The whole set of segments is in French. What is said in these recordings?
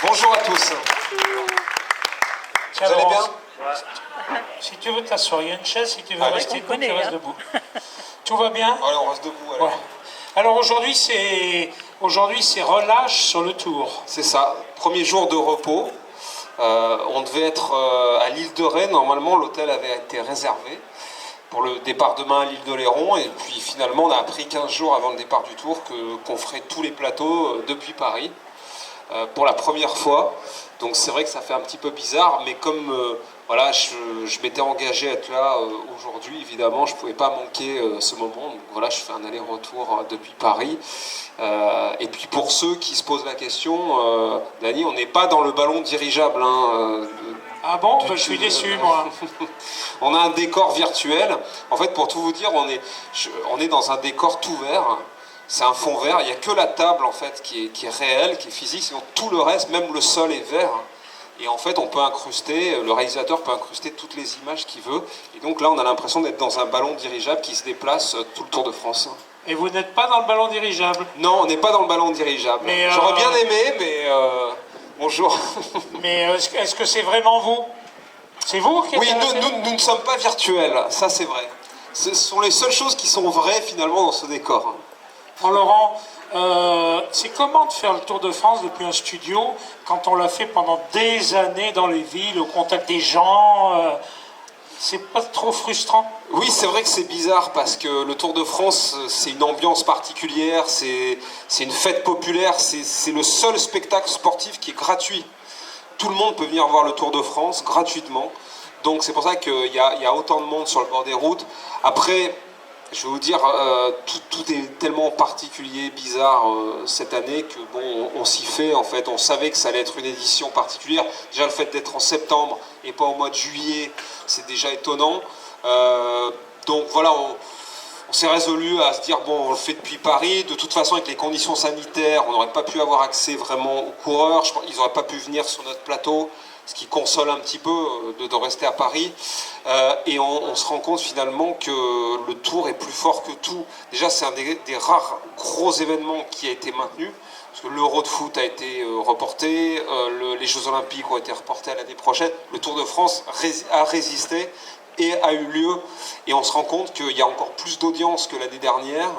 Bonjour à tous. Vous allez bien? Si tu veux t'asseoir, il y a une chaise, si tu veux rester debout, tu restes debout. Tout va bien? Allez, on reste debout. Ouais. Alors aujourd'hui c'est relâche sur le Tour. C'est ça, premier jour de repos. On devait être à l'île de Ré, normalement l'hôtel avait été réservé pour le départ demain à l'île d'Oléron, et puis finalement on a appris 15 jours avant le départ du Tour qu'on ferait tous les plateaux depuis Paris pour la première fois. Donc c'est vrai que ça fait un petit peu bizarre, mais comme voilà, je m'étais engagé à être là aujourd'hui, évidemment je ne pouvais pas manquer ce moment. Donc voilà, je fais un aller-retour depuis Paris. Et puis pour ceux qui se posent la question, Dany, on n'est pas dans le ballon dirigeable. Ah bon? Je suis déçu, moi. On a un décor virtuel. En fait, pour tout vous dire, on est dans un décor tout vert. C'est un fond vert. Il n'y a que la table en fait qui est réelle, qui est physique. Sinon, tout le reste, même le sol est vert. Et en fait, on peut incruster, le réalisateur peut incruster toutes les images qu'il veut. Et donc là, on a l'impression d'être dans un ballon dirigeable qui se déplace tout le Tour de France. Et vous n'êtes pas dans le ballon dirigeable? Non, on n'est pas dans le ballon dirigeable. J'aurais bien aimé, mais bonjour. Mais est-ce que c'est vraiment vous? C'est vous qui êtes Oui, nous ne sommes pas virtuels, ça c'est vrai. Ce sont les seules choses qui sont vraies finalement dans ce décor. Alors, Laurent, c'est comment de faire le Tour de France depuis un studio quand on l'a fait pendant des années dans les villes, au contact des gens c'est pas trop frustrant? Oui, c'est vrai que c'est bizarre parce que le Tour de France, c'est une ambiance particulière, c'est une fête populaire, c'est le seul spectacle sportif qui est gratuit. Tout le monde peut venir voir le Tour de France gratuitement. Donc c'est pour ça qu'il y a autant de monde sur le bord des routes. Après, je vais vous dire, tout est tellement particulier, bizarre cette année que bon, on s'y fait en fait. On savait que ça allait être une édition particulière. Déjà le fait d'être en septembre et pas au mois de juillet, c'est déjà étonnant. Donc voilà, on s'est résolu à se dire bon, on le fait depuis Paris. De toute façon, avec les conditions sanitaires, on n'aurait pas pu avoir accès vraiment aux coureurs. Ils n'auraient pas pu venir sur notre plateau, ce qui console un petit peu de rester à Paris. Et on se rend compte finalement que le Tour est plus fort que tout. Déjà, c'est un des rares gros événements qui a été maintenu. Parce que l'Euro de foot a été reporté, les Jeux Olympiques ont été reportés à l'année prochaine. Le Tour de France a résisté et a eu lieu. Et on se rend compte qu'il y a encore plus d'audience que l'année dernière.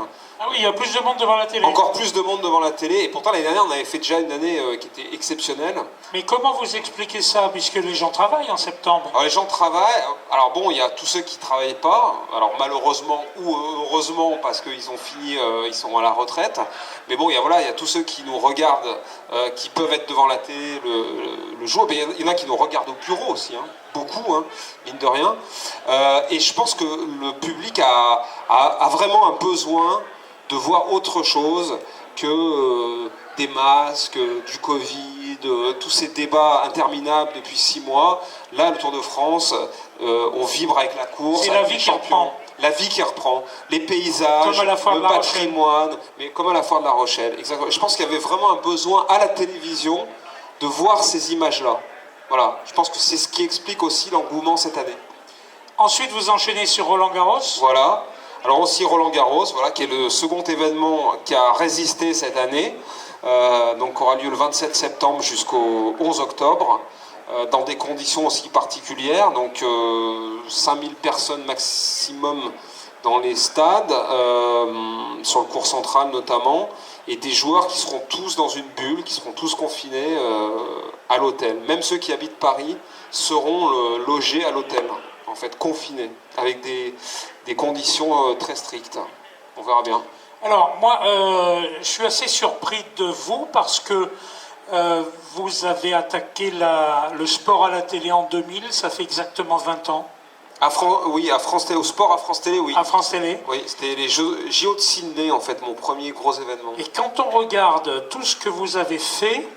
Ah oui, il y a plus de monde devant la télé. Encore plus de monde devant la télé. Et pourtant, l'année dernière, on avait fait déjà une année qui était exceptionnelle. Mais comment vous expliquez ça, puisque les gens travaillent en septembre? Alors, les gens travaillent. Alors bon, il y a tous ceux qui ne travaillent pas. Alors malheureusement ou heureusement, parce qu'ils ont fini, ils sont à la retraite. Mais bon, il y a tous ceux qui nous regardent, qui peuvent être devant la télé le jour. Mais il y en a qui nous regardent au bureau aussi. Beaucoup, mine de rien. Et je pense que le public a vraiment un besoin de voir autre chose que des masques, du Covid, tous ces débats interminables depuis 6 mois. Là, le Tour de France, on vibre avec la course. C'est la vie qui reprend. La vie qui reprend, les paysages, le patrimoine, mais comme à la foire de La Rochelle. Exactement. Je pense qu'il y avait vraiment un besoin à la télévision de voir ces images-là. Voilà, je pense que c'est ce qui explique aussi l'engouement cette année. Ensuite, vous enchaînez sur Roland-Garros. Voilà. Alors aussi Roland-Garros, voilà, qui est le second événement qui a résisté cette année, donc aura lieu le 27 septembre jusqu'au 11 octobre, dans des conditions aussi particulières, donc 5000 personnes maximum dans les stades, sur le court central notamment, et des joueurs qui seront tous dans une bulle, qui seront tous confinés à l'hôtel. Même ceux qui habitent Paris seront logés à l'hôtel, en fait, confinés, avec des conditions très strictes. On verra bien. Alors, moi, je suis assez surpris de vous parce que vous avez attaqué le sport à la télé en 2000, ça fait exactement 20 ans. Oui, à France Télé, au sport à France Télé, oui. À France Télé. Oui, c'était les JO de Sydney, en fait, mon premier gros événement. Et quand on regarde tout ce que vous avez fait,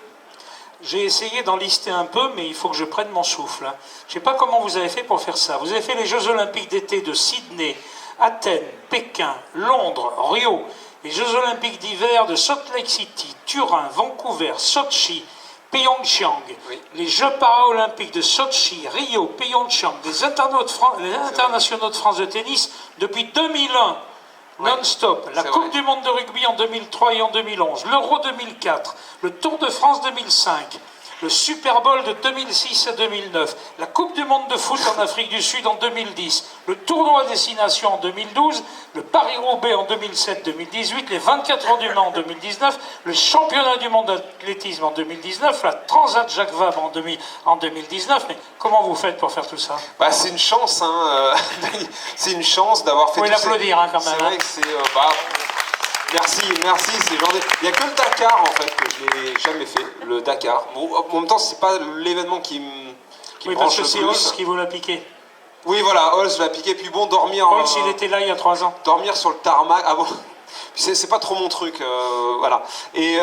j'ai essayé d'en lister un peu, mais il faut que je prenne mon souffle. Je ne sais pas comment vous avez fait pour faire ça. Vous avez fait les Jeux Olympiques d'été de Sydney, Athènes, Pékin, Londres, Rio, les Jeux Olympiques d'hiver de Salt Lake City, Turin, Vancouver, Sochi, Pyeongchang, oui. Les Jeux paralympiques de Sochi, Rio, Pyeongchang, les internationaux de France de tennis depuis 2001, non-stop, la Coupe du Monde de rugby en 2003 et en 2011, l'Euro 2004, le Tour de France 2005, le Super Bowl de 2006 à 2009, la Coupe du Monde de foot en Afrique du Sud en 2010, le tournoi Destination en 2012, le Paris-Roubaix en 2007-2018, les 24 heures du Mans en 2019, le championnat du monde d'athlétisme en 2019, la Transat Jacques Vabre en 2019. Mais comment vous faites pour faire tout ça? Bah, c'est une chance, hein. C'est une chance d'avoir fait tout ça. Vous pouvez l'applaudir, hein, quand même. C'est vrai que c'est... Merci, c'est gentil. Il n'y a que le Dakar, en fait, que je n'ai jamais fait, le Dakar. Bon, en même temps, c'est pas l'événement qui me branche le plus. Oui, parce que c'est Ols qui vous l'a piqué. Oui, voilà, Ols l'a piqué. Puis bon, dormir... Ols, il était là il y a 3 ans. Dormir sur le tarmac... Ah bon, c'est pas trop mon truc, voilà. Et,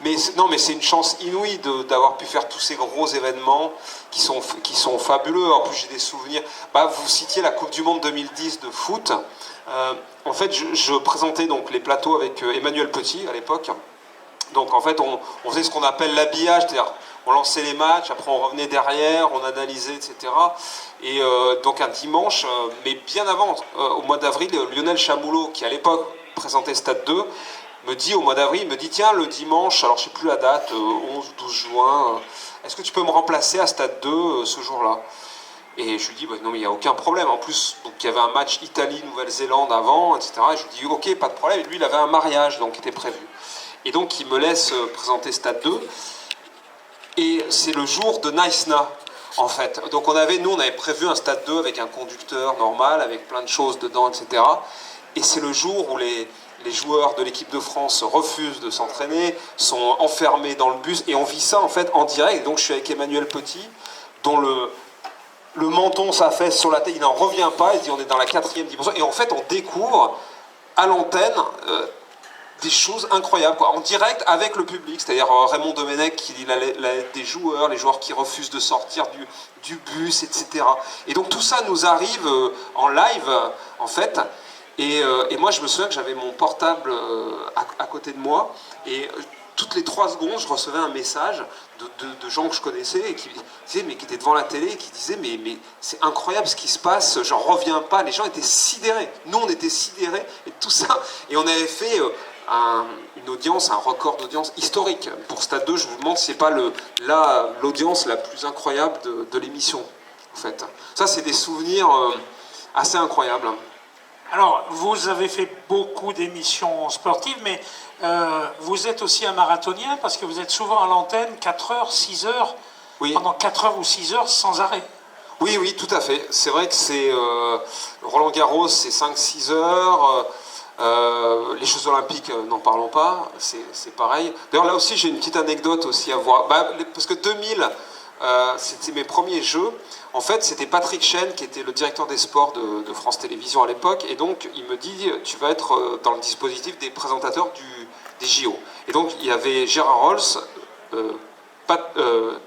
mais c'est une chance inouïe d'avoir pu faire tous ces gros événements qui sont fabuleux. En plus, j'ai des souvenirs. Vous citiez la Coupe du Monde 2010 de foot. En fait, je présentais donc les plateaux avec Emmanuel Petit à l'époque. Donc en fait, on faisait ce qu'on appelle l'habillage, c'est-à-dire on lançait les matchs, après on revenait derrière, on analysait, etc. Et donc un dimanche, mais bien avant, au mois d'avril, Lionel Chamoulot, qui à l'époque présentait Stade 2, me dit au mois d'avril, il me dit tiens, le dimanche, alors je sais plus la date, 11 ou 12 juin, est-ce que tu peux me remplacer à Stade 2 ce jour-là? Et je lui dis, non mais il n'y a aucun problème. En plus, donc, il y avait un match Italie-Nouvelle-Zélande avant, etc. Et je lui dis, ok, pas de problème. Et lui, il avait un mariage, donc qui était prévu. Et donc, il me laisse présenter Stade 2. Et c'est le jour de Naïsna, en fait. Donc, on avait prévu un Stade 2 avec un conducteur normal, avec plein de choses dedans, etc. Et c'est le jour où les joueurs de l'équipe de France refusent de s'entraîner, sont enfermés dans le bus. Et on vit ça, en fait, en direct. Et donc, je suis avec Emmanuel Petit, dont le menton s'affaisse sur la tête, il n'en revient pas, il dit on est dans la 4e dimension, et en fait on découvre à l'antenne des choses incroyables, quoi, en direct avec le public, c'est-à-dire Raymond Domenech qui lit la lettre des joueurs, les joueurs qui refusent de sortir du bus, etc. Et donc tout ça nous arrive en live, en fait, et moi je me souviens que j'avais mon portable à côté de moi, et toutes les 3 secondes, je recevais un message de gens que je connaissais et qui disaient, mais qui étaient devant la télé et qui disaient, mais c'est incroyable ce qui se passe, j'en reviens pas. Les gens étaient sidérés. Nous, on était sidérés et tout ça. Et on avait fait une audience, un record d'audience historique. Pour Stade 2, je vous demande si c'est pas l'audience la plus incroyable de l'émission, en fait. Ça, c'est des souvenirs assez incroyables. Alors, vous avez fait beaucoup d'émissions sportives, mais vous êtes aussi un marathonien parce que vous êtes souvent à l'antenne 4 heures, 6 heures, oui. Pendant 4 heures ou 6 heures sans arrêt. Oui, tout à fait. C'est vrai que c'est Roland Garros, c'est 5-6 heures. Les Jeux Olympiques, n'en parlons pas, c'est pareil. D'ailleurs, là aussi, j'ai une petite anecdote aussi à voir. Parce que 2000, c'était mes premiers Jeux. En fait, c'était Patrick Chêne qui était le directeur des sports de France Télévisions à l'époque. Et donc, il me dit, tu vas être dans le dispositif des présentateurs des JO. Et donc, il y avait Gérard Rolls,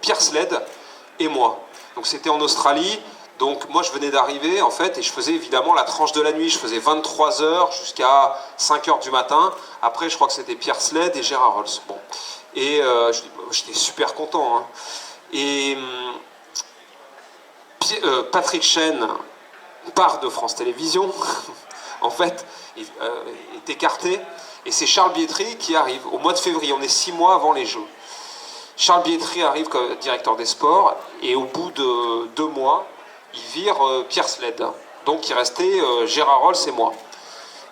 Pierre Sled et moi. Donc, c'était en Australie. Donc, moi, je venais d'arriver, en fait, et je faisais évidemment la tranche de la nuit. Je faisais 23 heures jusqu'à 5 heures du matin. Après, je crois que c'était Pierre Sled et Gérard Rolls. Bon. Et j'étais super content. Hein. Et Patrick Chêne part de France Télévisions, en fait, est écarté, et c'est Charles Bietri qui arrive au mois de février. On est 6 mois avant les Jeux. Charles Bietri arrive comme directeur des sports, et au bout de 2 mois, il vire Pierre Sled. Donc il restait Gérard Rolls et moi.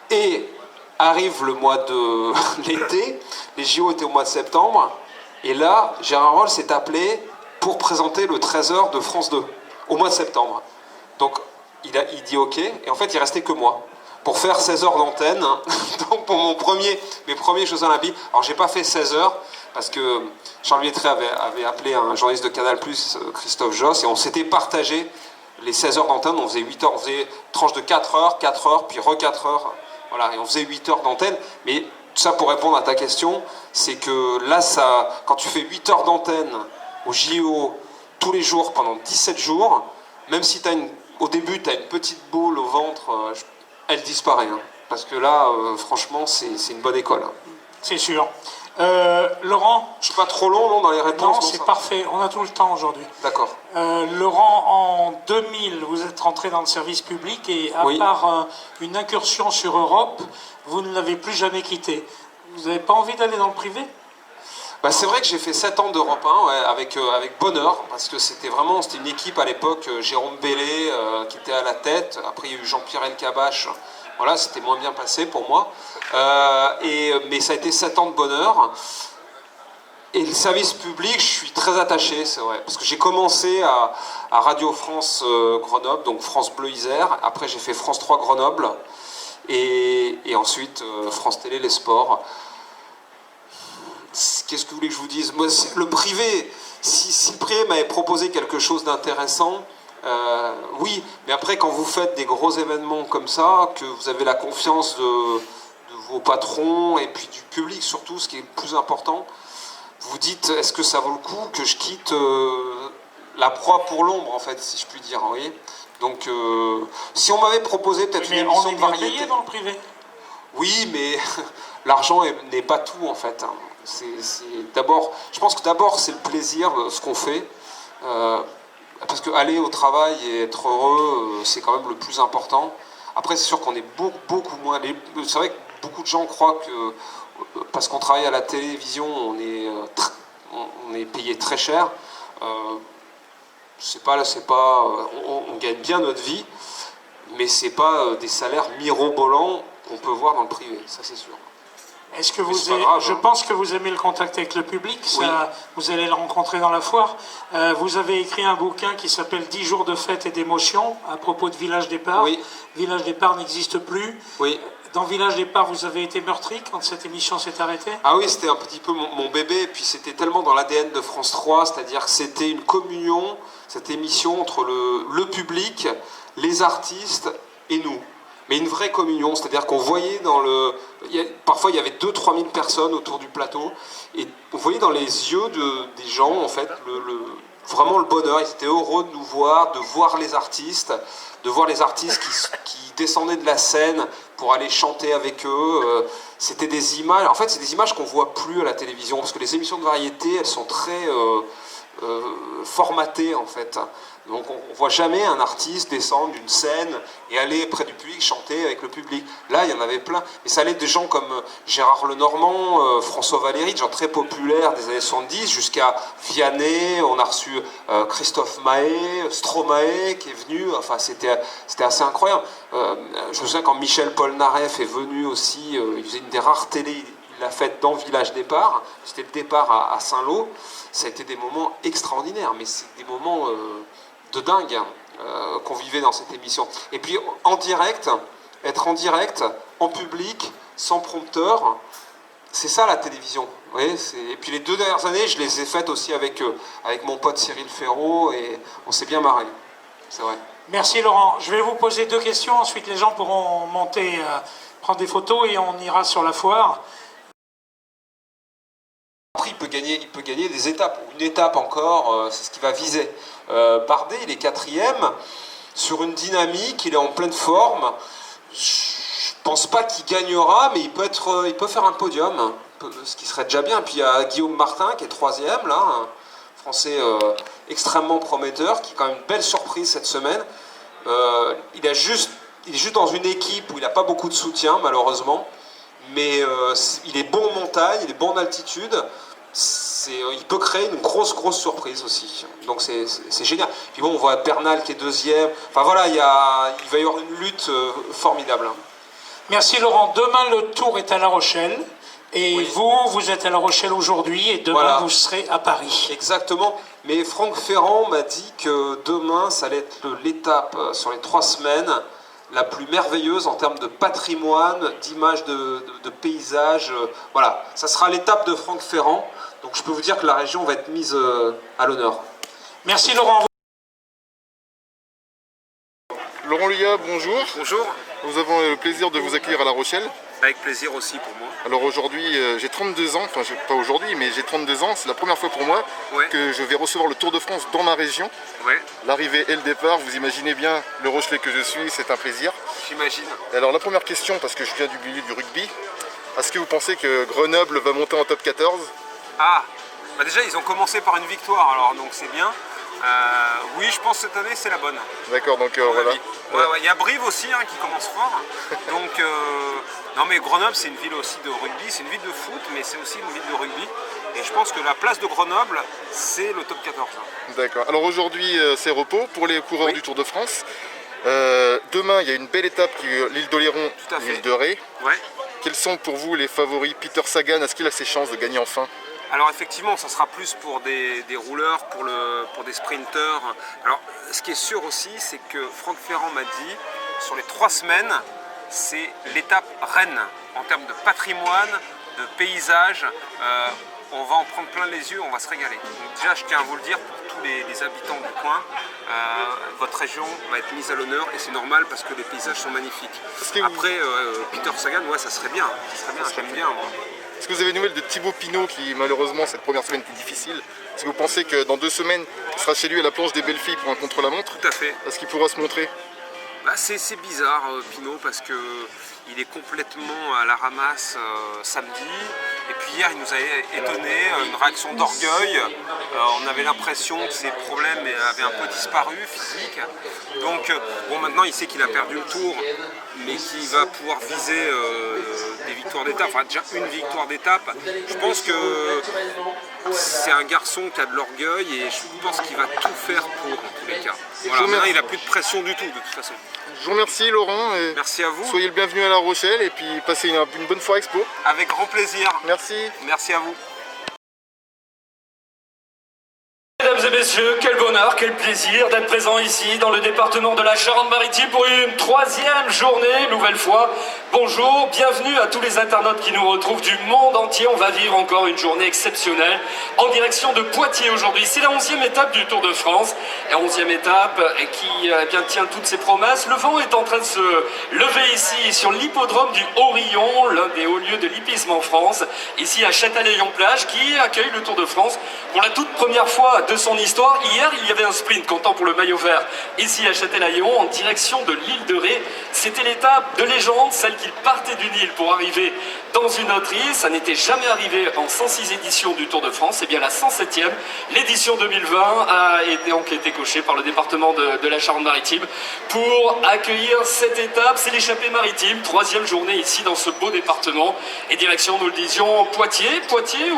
Et arrive le mois de l'été, les JO étaient au mois de septembre, et là, Gérard Rolls est appelé pour présenter le 13h de France 2, au mois de septembre. Donc, il dit OK, et en fait, il restait que moi, pour faire 16 heures d'antenne, donc pour mes premiers Jeux Olympiques. Alors, j'ai pas fait 16 heures, parce que Charles Bietri avait appelé un journaliste de Canal+, Christophe Josse, et on s'était partagé les 16 heures d'antenne, on faisait 8 heures, on faisait tranche de 4 heures, puis 4 heures, voilà, et on faisait 8 heures d'antenne, mais tout ça pour répondre à ta question, c'est que là, quand tu fais 8 heures d'antenne au JO tous les jours pendant 17 jours, même si au début tu as une petite boule au ventre, elle disparaît. Hein, parce que là, franchement, c'est une bonne école. C'est sûr. Laurent? Je suis pas trop long dans les réponses? Non, c'est parfait. On a tout le temps aujourd'hui. D'accord. Laurent, en 2000, vous êtes rentré dans le service public et à part une incursion sur Europe, vous ne l'avez plus jamais quitté. Vous n'avez pas envie d'aller dans le privé? Bah, c'est vrai que j'ai fait 7 ans d'Europe 1 ouais, avec bonheur, parce que c'était une équipe à l'époque, Jérôme Bellé qui était à la tête, après il y a eu Jean-Pierre Elkabbach, voilà, c'était moins bien passé pour moi, mais ça a été 7 ans de bonheur. Et le service public, je suis très attaché, c'est vrai, parce que j'ai commencé à Radio France Grenoble, donc France Bleu Isère, après j'ai fait France 3 Grenoble, et ensuite France Télé, les sports. Qu'est-ce que vous voulez que je vous dise? Moi, le privé, si le privé m'avait proposé quelque chose d'intéressant, oui, mais après quand vous faites des gros événements comme ça, que vous avez la confiance de vos patrons et puis du public surtout, ce qui est le plus important, vous dites est-ce que ça vaut le coup que je quitte la proie pour l'ombre en fait, si je puis dire, vous voyez. Donc si on m'avait proposé peut-être une émission de variété... On est bien payé dans le privé. Oui, mais l'argent n'est pas tout en fait. D'abord, je pense que d'abord c'est le plaisir, ce qu'on fait. Parce que aller au travail et être heureux, c'est quand même le plus important. Après, c'est sûr qu'on est beaucoup moins... C'est vrai que beaucoup de gens croient que parce qu'on travaille à la télévision, on est payé très cher. On gagne bien notre vie, mais c'est pas des salaires mirobolants qu'on peut voir dans le privé, ça c'est sûr. Est-ce que je pense que vous aimez le contact avec le public, ça, oui. Vous allez le rencontrer dans la foire. Vous avez écrit un bouquin qui s'appelle 10 jours de fête et d'émotion à propos de Village Départ. Oui. Village Départ n'existe plus. Oui. Dans Village Départ, vous avez été meurtri quand cette émission s'est arrêtée? Ah oui, c'était un petit peu mon bébé, et puis c'était tellement dans l'ADN de France 3, c'est-à-dire que c'était une communion, cette émission, entre le public, les artistes et nous. Mais une vraie communion, c'est-à-dire qu'on voyait parfois il y avait 2-3 000 personnes autour du plateau, et on voyait dans les yeux des gens, en fait, vraiment le bonheur. Ils étaient heureux de nous voir, de voir les artistes qui descendaient de la scène pour aller chanter avec eux. C'était des images, en fait c'est des images qu'on voit plus à la télévision, parce que les émissions de variété, elles sont très formatées en fait. Donc on ne voit jamais un artiste descendre d'une scène et aller près du public chanter avec le public. Là, il y en avait plein. Mais ça allait de gens comme Gérard Lenormand, François Valéry, des gens très populaires des années 70, jusqu'à Vianney. On a reçu Christophe Mahé, Stromae qui est venu. Enfin, c'était assez incroyable. Je me souviens quand Michel Polnareff est venu aussi, il faisait une des rares télés, il l'a faite dans Village Départ. C'était le départ à Saint-Lô. Ça a été des moments extraordinaires, mais c'est des moments... de dingue qu'on vivait dans cette émission. Et puis être en direct, en public, sans prompteur, c'est ça la télévision. Vous voyez, et puis les 2 dernières années, je les ai faites aussi avec mon pote Cyril Ferraud, et on s'est bien marré. C'est vrai. Merci Laurent. Je vais vous poser 2 questions, ensuite les gens pourront monter, prendre des photos et on ira sur la foire. Après, il peut gagner des étapes, ou une étape encore, c'est ce qu'il va viser. Bardet, il est 4e, sur une dynamique, il est en pleine forme. Je pense pas qu'il gagnera, mais il peut faire un podium, ce qui serait déjà bien. Puis il y a Guillaume Martin qui est 3e, là, un Français extrêmement prometteur, qui est quand même une belle surprise cette semaine. Il est juste dans une équipe où il n'a pas beaucoup de soutien, malheureusement. Mais il est bon en montagne, il est bon en altitude. Il peut créer une grosse surprise aussi. Donc c'est génial. Puis bon, on voit Bernal qui est 2e. Enfin voilà, il va y avoir une lutte formidable. Merci Laurent. Demain, le Tour est à La Rochelle. Et oui. vous êtes à La Rochelle aujourd'hui et demain, voilà. Vous serez à Paris. Exactement. Mais Franck Ferrand m'a dit que demain, ça allait être l'étape sur les 3 semaines la plus merveilleuse en termes de patrimoine, d'images, de paysages. Voilà, ça sera l'étape de Franck Ferrand. Donc je peux vous dire que la région va être mise à l'honneur. Merci Laurent. Laurent Luyat, bonjour. Bonjour. Nous avons le plaisir de vous accueillir à La Rochelle. Avec plaisir aussi pour moi. Alors aujourd'hui, j'ai 32 ans, enfin pas aujourd'hui, mais j'ai 32 ans. C'est la première fois pour moi que je vais recevoir le Tour de France dans ma région. Ouais. L'arrivée et le départ, vous imaginez bien le Rochelais que je suis, c'est un plaisir. J'imagine. Alors la première question, parce que je viens du milieu du rugby, est-ce que vous pensez que Grenoble va monter en top 14? Ah, bah déjà ils ont commencé par une victoire, alors donc c'est bien. Oui, je pense que cette année c'est la bonne. D'accord, donc voilà. Il y a Brive aussi hein, qui commence fort. Donc, non mais Grenoble c'est une ville aussi de rugby, c'est une ville de foot, mais c'est aussi une ville de rugby. Et je pense que la place de Grenoble, c'est le top 14. D'accord. Alors aujourd'hui, c'est repos pour les coureurs du Tour de France. Demain, il y a une belle étape qui est l'île d'Oléron, l'île de Ré. Ouais. Quels sont pour vous les favoris? Peter Sagan, est-ce qu'il a ses chances de gagner enfin? Alors effectivement, ça sera plus pour des rouleurs, pour des sprinteurs. Alors ce qui est sûr aussi, c'est que Franck Ferrand m'a dit, sur les 3 semaines, c'est l'étape reine en termes de patrimoine, de paysage. On va en prendre plein les yeux, on va se régaler. Donc déjà, je tiens à vous le dire, pour tous les habitants du coin, votre région va être mise à l'honneur et c'est normal parce que les paysages sont magnifiques. Après, Peter Sagan, ouais, ça serait bien, j'aime bien moi. Est-ce que vous avez des nouvelles de Thibaut Pinot qui malheureusement cette première semaine était difficile? Est-ce que vous pensez que dans 2 semaines, il sera chez lui à la planche des belles filles pour un contre-la-montre? Tout à fait. Est-ce qu'il pourra se montrer? C'est bizarre Pinot parce que il est complètement à la ramasse samedi et puis hier il nous a étonné, une réaction d'orgueil, on avait l'impression que ses problèmes avaient un peu disparu physiques, donc bon maintenant il sait qu'il a perdu le tour mais qu'il va pouvoir viser des victoires d'étape, enfin déjà une victoire d'étape. Je pense que c'est un garçon qui a de l'orgueil et je pense qu'il va tout faire pour en tous les cas. Voilà, maintenant il n'a plus de pression du tout de toute façon. Je vous remercie Laurent. Et merci à vous. Soyez le bienvenu à La Rochelle et puis passez une bonne foire expo. Avec grand plaisir. Merci. Merci à vous. Mesdames et messieurs, quel bonheur, quel plaisir d'être présent ici dans le département de la Charente-Maritime pour une 3e journée, nouvelle fois. Bonjour, bienvenue à tous les internautes qui nous retrouvent du monde entier. On va vivre encore une journée exceptionnelle en direction de Poitiers aujourd'hui. C'est la 11e étape du Tour de France, la 11e étape qui bien tient toutes ses promesses. Le vent est en train de se lever ici sur l'hippodrome du Haut-Rillon, l'un des hauts lieux de l'hippisme en France, ici à Châtelaillon-Plage qui accueille le Tour de France pour la toute première fois de son histoire. Hier, il y avait un sprint comptant pour le maillot vert ici à Châtelaillon en direction de l'île de Ré. C'était l'étape de légende, celle qui partait d'une île pour arriver dans une autre île. Ça n'était jamais arrivé en 106 éditions du Tour de France. C'est bien la 107e. L'édition 2020 a donc été cochée par le département de la Charente-Maritime pour accueillir cette étape. C'est l'échappée maritime, 3e journée ici dans ce beau département. Et direction, nous le disions, Poitiers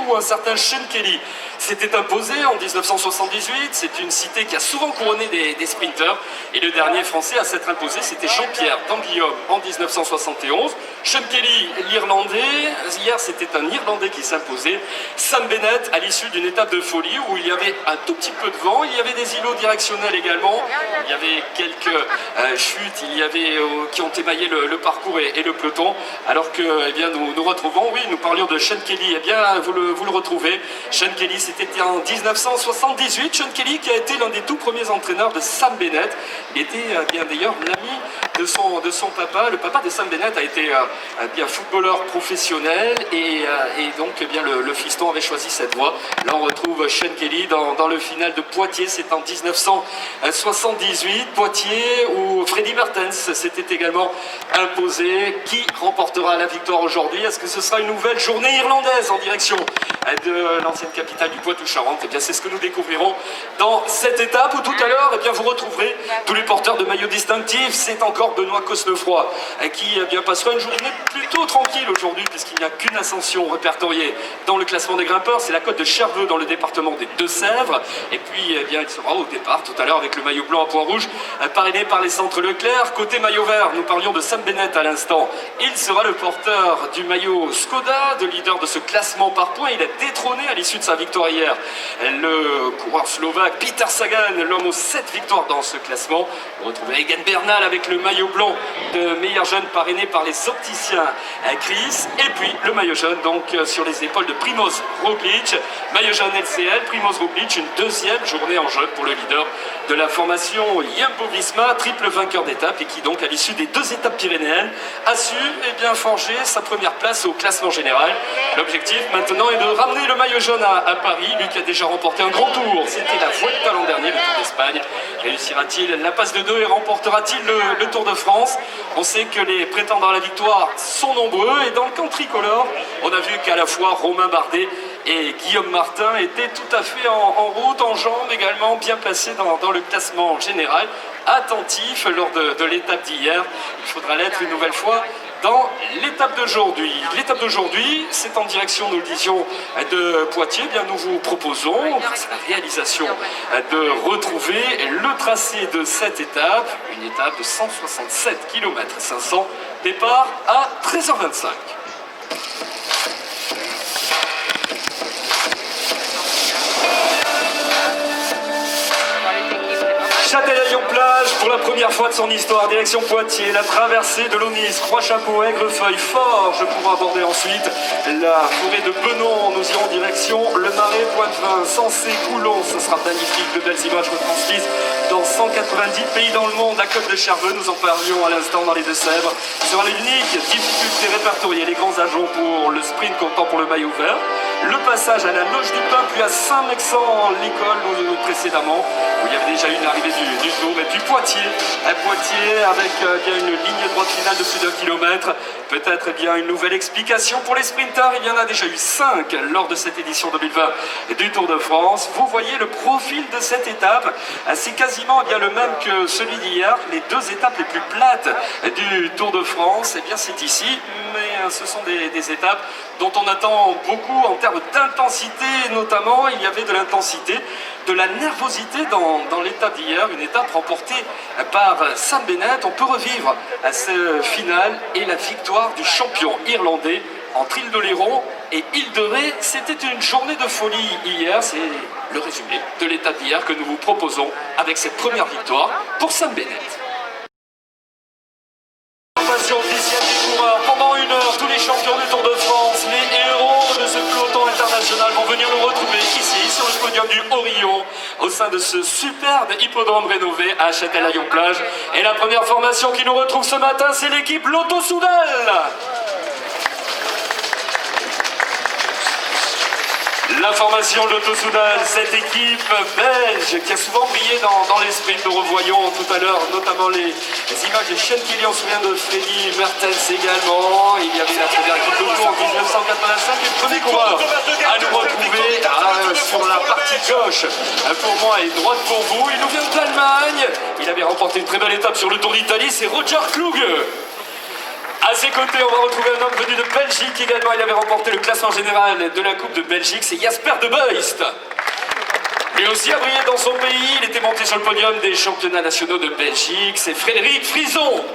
où un certain Sean Kelly s'était imposé en 1978. C'est une cité qui a souvent couronné des sprinteurs. Et le dernier français à s'être imposé, c'était Jean-Pierre Danguillaume en 1971. Sean Kelly, l'Irlandais. Hier, c'était un Irlandais qui s'imposait. Sam Bennett, à l'issue d'une étape de folie où il y avait un tout petit peu de vent. Il y avait des îlots directionnels également. Il y avait quelques chutes qui ont émaillé le parcours et le peloton. Alors que nous retrouvons, oui, nous parlions de Sean Kelly. Eh bien, vous le retrouvez. Sean Kelly, c'était en 1978. Sean Kelly qui a été l'un des tout premiers entraîneurs de Sam Bennett. Il était bien d'ailleurs l'ami de son papa. Le papa de Sam Bennett a été bien footballeur professionnel et donc bien le fiston avait choisi cette voie. Là on retrouve Sean Kelly dans le final de Poitiers. C'est en 1978. Poitiers où Freddy Mertens s'était également imposé. Qui remportera la victoire aujourd'hui? Est-ce que ce sera une nouvelle journée irlandaise en direction de l'ancienne capitale du Poitou-Charentes? Eh bien c'est ce que nous découvrirons dans cette étape où tout à l'heure vous retrouverez tous les porteurs de maillots distinctifs. C'est encore Benoît Cosnefroy qui passera une journée plutôt tranquille aujourd'hui puisqu'il n'y a qu'une ascension répertoriée dans le classement des grimpeurs. C'est la côte de Cherveux dans le département des Deux-Sèvres. Et puis il sera au départ tout à l'heure avec le maillot blanc à points rouges parrainé par les centres Leclerc. Côté maillot vert, nous parlions de Sam Bennett à l'instant. Il sera le porteur du maillot Skoda, de leader de ce classement par points. Il a détrôné à l'issue de sa victoire hier le coureur slovaque Peter Sagan, l'homme aux 7 victoires dans ce classement. On retrouve Egan Bernal avec le maillot blanc de meilleur jeune parrainé par les opticiens Chris. Et puis le maillot jaune donc sur les épaules de Primoz Roglic. Maillot jaune LCL, Primoz Roglic, une 2e journée en jeu pour le leader de la formation Jumbo-Visma, triple vainqueur d'étape et qui donc à l'issue des 2 étapes pyrénéennes a su forger sa première place au classement général. L'objectif maintenant est de ramener le maillot jaune à Paris, lui qui a déjà remporté un grand tour. C'était la Vuelta l'an dernier, le Tour d'Espagne. Réussira-t-il la passe de 2 et remportera-t-il le Tour de France? On sait que les prétendants à la victoire sont nombreux et dans le camp tricolore, on a vu qu'à la fois Romain Bardet et Guillaume Martin était tout à fait en route, en jambes également, bien placé dans le classement général, attentif lors de l'étape d'hier. Il faudra l'être une nouvelle fois dans l'étape d'aujourd'hui. L'étape d'aujourd'hui, c'est en direction, nous le disions, de Poitiers. Eh bien, nous vous proposons, grâce à la réalisation, de retrouver le tracé de cette étape, une étape de 167 km 500, départ à 13h25. Châtelaillon-Plage, pour la première fois de son histoire, direction Poitiers, la traversée de l'Aunis, Croix-Chapeau, Aigrefeuille, Forges pour aborder ensuite la forêt de Benon. Nous irons direction le Marais, Poitevin, Sensé, Coulon. Ce sera magnifique, de belles images retransmises dans 190 pays dans le monde. La Côte de Charveux, nous en parlions à l'instant dans les Deux-Sèvres, sera l'unique difficulté répertoriée. Les grands agents pour le sprint comptant pour le maillot vert. Le passage à la Loge du Pin, puis à Saint-Mexan, l'école précédemment, où il y avait déjà eu l'arrivée du Tour, et puis Poitiers, avec bien une ligne droite finale de plus d'1 kilomètre, peut-être bien une nouvelle explication pour les sprinters. Il y en a déjà eu 5 lors de cette édition 2020 du Tour de France. Vous voyez le profil de cette étape, c'est quasiment bien le même que celui d'hier. Les 2 étapes les plus plates du Tour de France, eh bien c'est ici, mais ce sont des étapes dont on attend beaucoup en termes d'intensité, notamment. Il y avait de l'intensité, de la nervosité dans l'étape d'hier, une étape remportée par Sam Bennett. On peut revivre à ce final et la victoire du champion irlandais entre Île d'Oléron et Île de Ré. C'était une journée de folie hier, c'est le résumé de l'étape d'hier que nous vous proposons avec cette première victoire pour Sam Bennett. Officielle des coureurs. Pendant 1 heure, tous les champions du Tour de France, les héros de ce peloton international vont venir nous retrouver ici, sur le podium du Haut-Rillon, au sein de ce superbe hippodrome rénové à Châtelaillon-Plage. Et la première formation qui nous retrouve ce matin, c'est l'équipe Lotto Soudal. La formation Lotto Soudal, cette équipe belge qui a souvent brillé dans les sprints. Nous revoyons tout à l'heure notamment les images de Sean Kelly. On se souvient de Freddy Mertens également. Il y avait la première équipe de Tour en 1985. Et le premier coureur à nous retrouver sur la partie gauche pour moi et droite pour vous. Il nous vient d'Allemagne. Il avait remporté une très belle étape sur le Tour d'Italie. C'est Roger Kluge. À ses côtés, on va retrouver un homme venu de Belgique également. Il avait remporté le classement général de la Coupe de Belgique. C'est Jasper de Beust. Lui aussi a brillé dans son pays. Il était monté sur le podium des championnats nationaux de Belgique. C'est Frédéric Frison.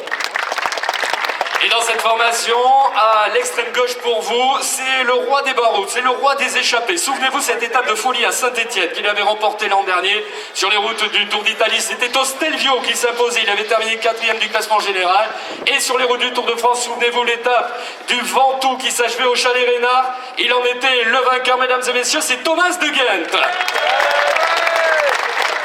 Et dans cette formation, à l'extrême gauche pour vous, c'est le roi des barreaux, c'est le roi des échappées. Souvenez-vous cette étape de folie à Saint-Étienne qu'il avait remporté l'an dernier sur les routes du Tour d'Italie. C'était Ostelvio qui s'imposait, il avait terminé 4e du classement général. Et sur les routes du Tour de France, souvenez-vous l'étape du Ventoux qui s'achevait au Chalet Reynard. Il en était le vainqueur, mesdames et messieurs, c'est Thomas de Gent.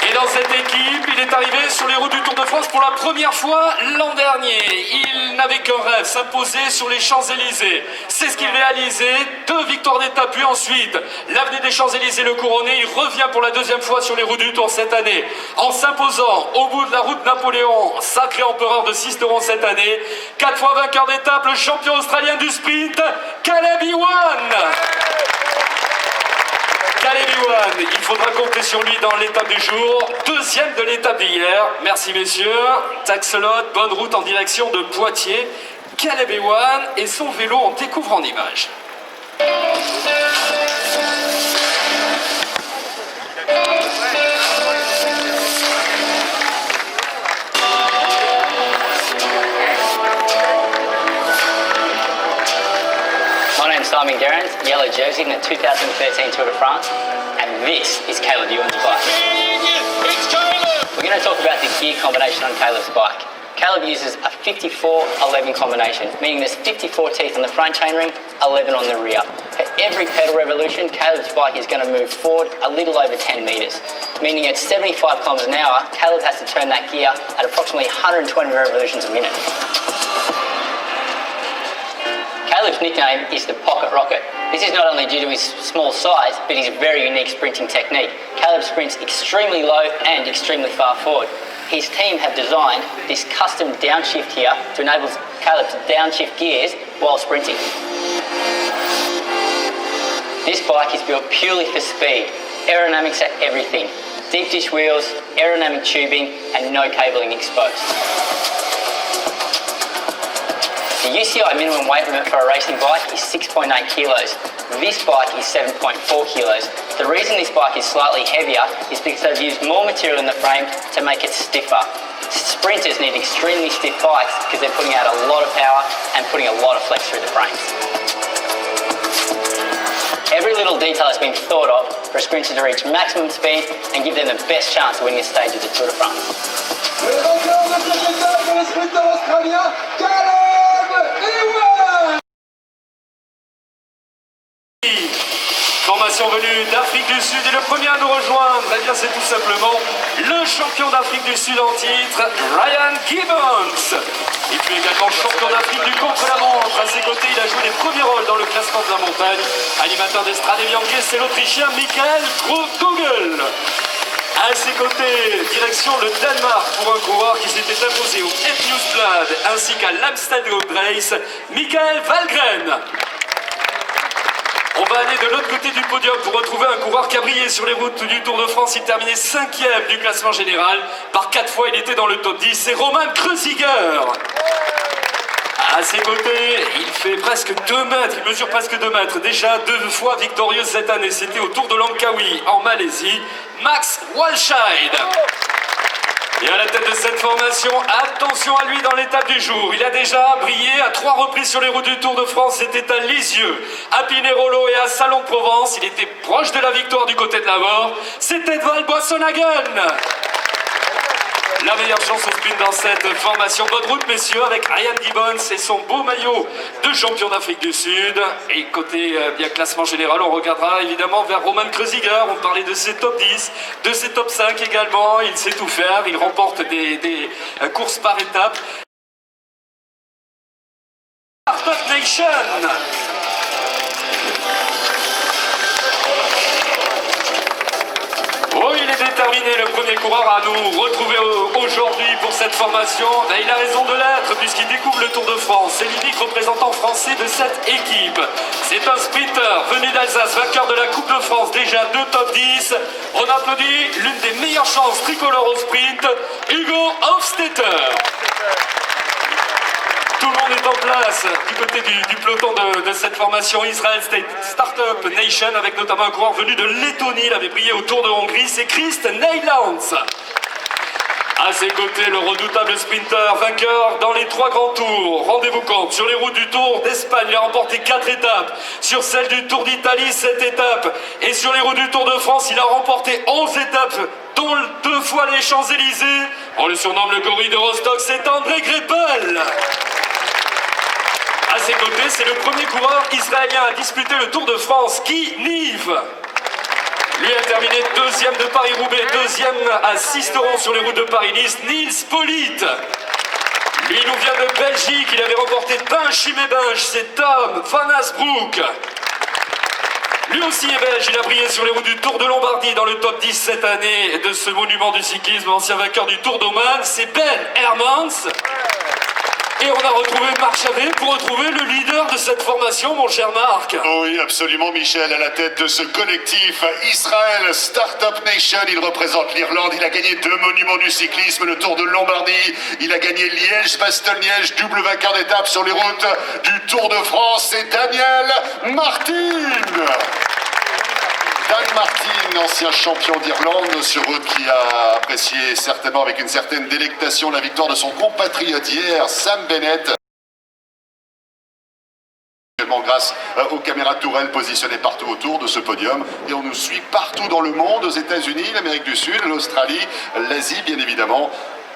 Et dans cette équipe, il est arrivé sur les routes du Tour de France pour la première fois l'an dernier. Il n'avait qu'un rêve, s'imposer sur les Champs-Élysées. C'est ce qu'il réalisait, 2 victoires d'étape, puis ensuite l'avenue des Champs-Élysées le couronné. Il revient pour la 2e fois sur les routes du Tour cette année, en s'imposant au bout de la route Napoléon, sacré empereur de Sisteron cette année. 4 fois vainqueur d'étape, le champion australien du sprint, Caleb Ewan. Caleb Ewan, il faudra compter sur lui dans l'étape du jour, 2e de l'étape d'hier. Merci messieurs, Taxelot, bonne route en direction de Poitiers. Caleb Ewan et son vélo, on découvre en images. My name's Simon Gerrans, yellow jersey in the 2013 Tour de France, and this is Caleb Ewan's bike. We're going to talk about the gear combination on Caleb's bike. Caleb uses a 54-11 combination, meaning there's 54 teeth on the front chainring, 11 on the rear. For every pedal revolution, Caleb's bike is going to move forward a little over 10 metres, meaning at 75 kilometres an hour, Caleb has to turn that gear at approximately 120 revolutions a minute. Caleb's nickname is the Pocket Rocket. This is not only due to his small size, but his very unique sprinting technique. Caleb sprints extremely low and extremely far forward. His team have designed this custom downshift here to enable Caleb to downshift gears while sprinting. This bike is built purely for speed. Aerodynamics are everything. Deep dish wheels, aerodynamic tubing, and no cabling exposed. The UCI minimum weight limit for a racing bike is 6.8 kilos. This bike is 7.4 kilos. The reason this bike is slightly heavier is because they've used more material in the frame to make it stiffer. Sprinters need extremely stiff bikes because they're putting out a lot of power and putting a lot of flex through the frames. Every little detail has been thought of for a sprinter to reach maximum speed and give them the best chance of winning this stage of the Tour de France. Le vainqueur de cette étape est le sprinter australien Caleb Ewan. Formation venue d'Afrique du Sud et le premier à nous rejoindre, eh bien c'est tout simplement le champion d'Afrique du Sud en titre, Ryan Gibbons. Il fut également champion d'Afrique du contre-la-montre. À ses côtés, il a joué les premiers rôles dans le classement de la montagne. Animateur d'Estrade Bianche, c'est l'Autrichien Michael Krugel. À ses côtés, direction le Danemark pour un coureur qui s'était imposé au Etniusblad ainsi qu'à l'Amstel Gold Race, Michael Valgren. On va aller de l'autre côté du podium pour retrouver un coureur qui a brillé sur les routes du Tour de France. Il terminait 5e du classement général. Par 4 fois, il était dans le top 10. C'est Roman Kreuziger. À ses côtés, il fait presque 2 mètres. Il mesure presque 2 mètres. Déjà 2 fois victorieux cette année. C'était au Tour de Langkawi en Malaisie. Max Walscheid. Et à la tête de cette formation, attention à lui dans l'étape du jour. Il a déjà brillé à 3 reprises sur les routes du Tour de France. C'était à Lisieux, à Pinerolo et à Salon-de-Provence. Il était proche de la victoire du côté de la mort. C'était Edvald Boasson-Hagen. La meilleure chance au sprint dans cette formation. Bonne route, messieurs, avec Ryan Gibbons et son beau maillot de champion d'Afrique du Sud. Et côté bien classement général, on regardera évidemment vers Roman Kreuziger. On parlait de ses top 10, de ses top 5 également. Il sait tout faire. Il remporte des courses par étapes. Startup Nation. Oh, il est déterminé, le premier coureur à nous retrouver aujourd'hui pour cette formation. Ben, il a raison de l'être puisqu'il découvre le Tour de France. C'est l'unique représentant français de cette équipe. C'est un sprinter venu d'Alsace, vainqueur de la Coupe de France, déjà 2 top 10. On applaudit l'une des meilleures chances tricolores au sprint, Hugo Hofstetter. Tout le monde est en place du côté du peloton de cette formation Israel Startup Nation, avec notamment un coureur venu de Lettonie. Il avait brillé au Tour de Hongrie, c'est Christ Neylands. À ses côtés, le redoutable sprinter, vainqueur dans les 3 grands tours. Rendez-vous compte, sur les routes du Tour d'Espagne, il a remporté 4 étapes. Sur celle du Tour d'Italie, 7 étapes. Et sur les routes du Tour de France, il a remporté 11 étapes, dont 2 fois les Champs-Élysées. On le surnomme le gorille de Rostock, c'est André Greipel. À ses côtés, c'est le premier coureur israélien à disputer le Tour de France, Guy Nive. Lui a terminé 2e de Paris-Roubaix, 2e à Sisteron sur les routes de Paris-Nice, Nils Pollitt. Lui nous vient de Belgique, il avait remporté Binche-Chimay-Binche, c'est Tom Van Asbroek. Lui aussi est belge, il a brillé sur les routes du Tour de Lombardie dans le top 10 cette année de ce monument du cyclisme, ancien vainqueur du Tour d'Oman, c'est Ben Hermans. Et on a retrouvé Marc Chavet pour retrouver le leader de cette formation, mon cher Marc. Oui, absolument, Michel, à la tête de ce collectif Israel Startup Nation. Il représente l'Irlande, il a gagné 2 monuments du cyclisme, le Tour de Lombardie, il a gagné Liège-Bastogne-Liège, double vainqueur d'étape sur les routes du Tour de France, c'est Daniel Martin. Dan Martin, ancien champion d'Irlande sur route, qui a apprécié certainement avec une certaine délectation la victoire de son compatriote hier, Sam Bennett. Grâce aux caméras tourelles positionnées partout autour de ce podium. Et on nous suit partout dans le monde, aux États-Unis, l'Amérique du Sud, l'Australie, l'Asie bien évidemment.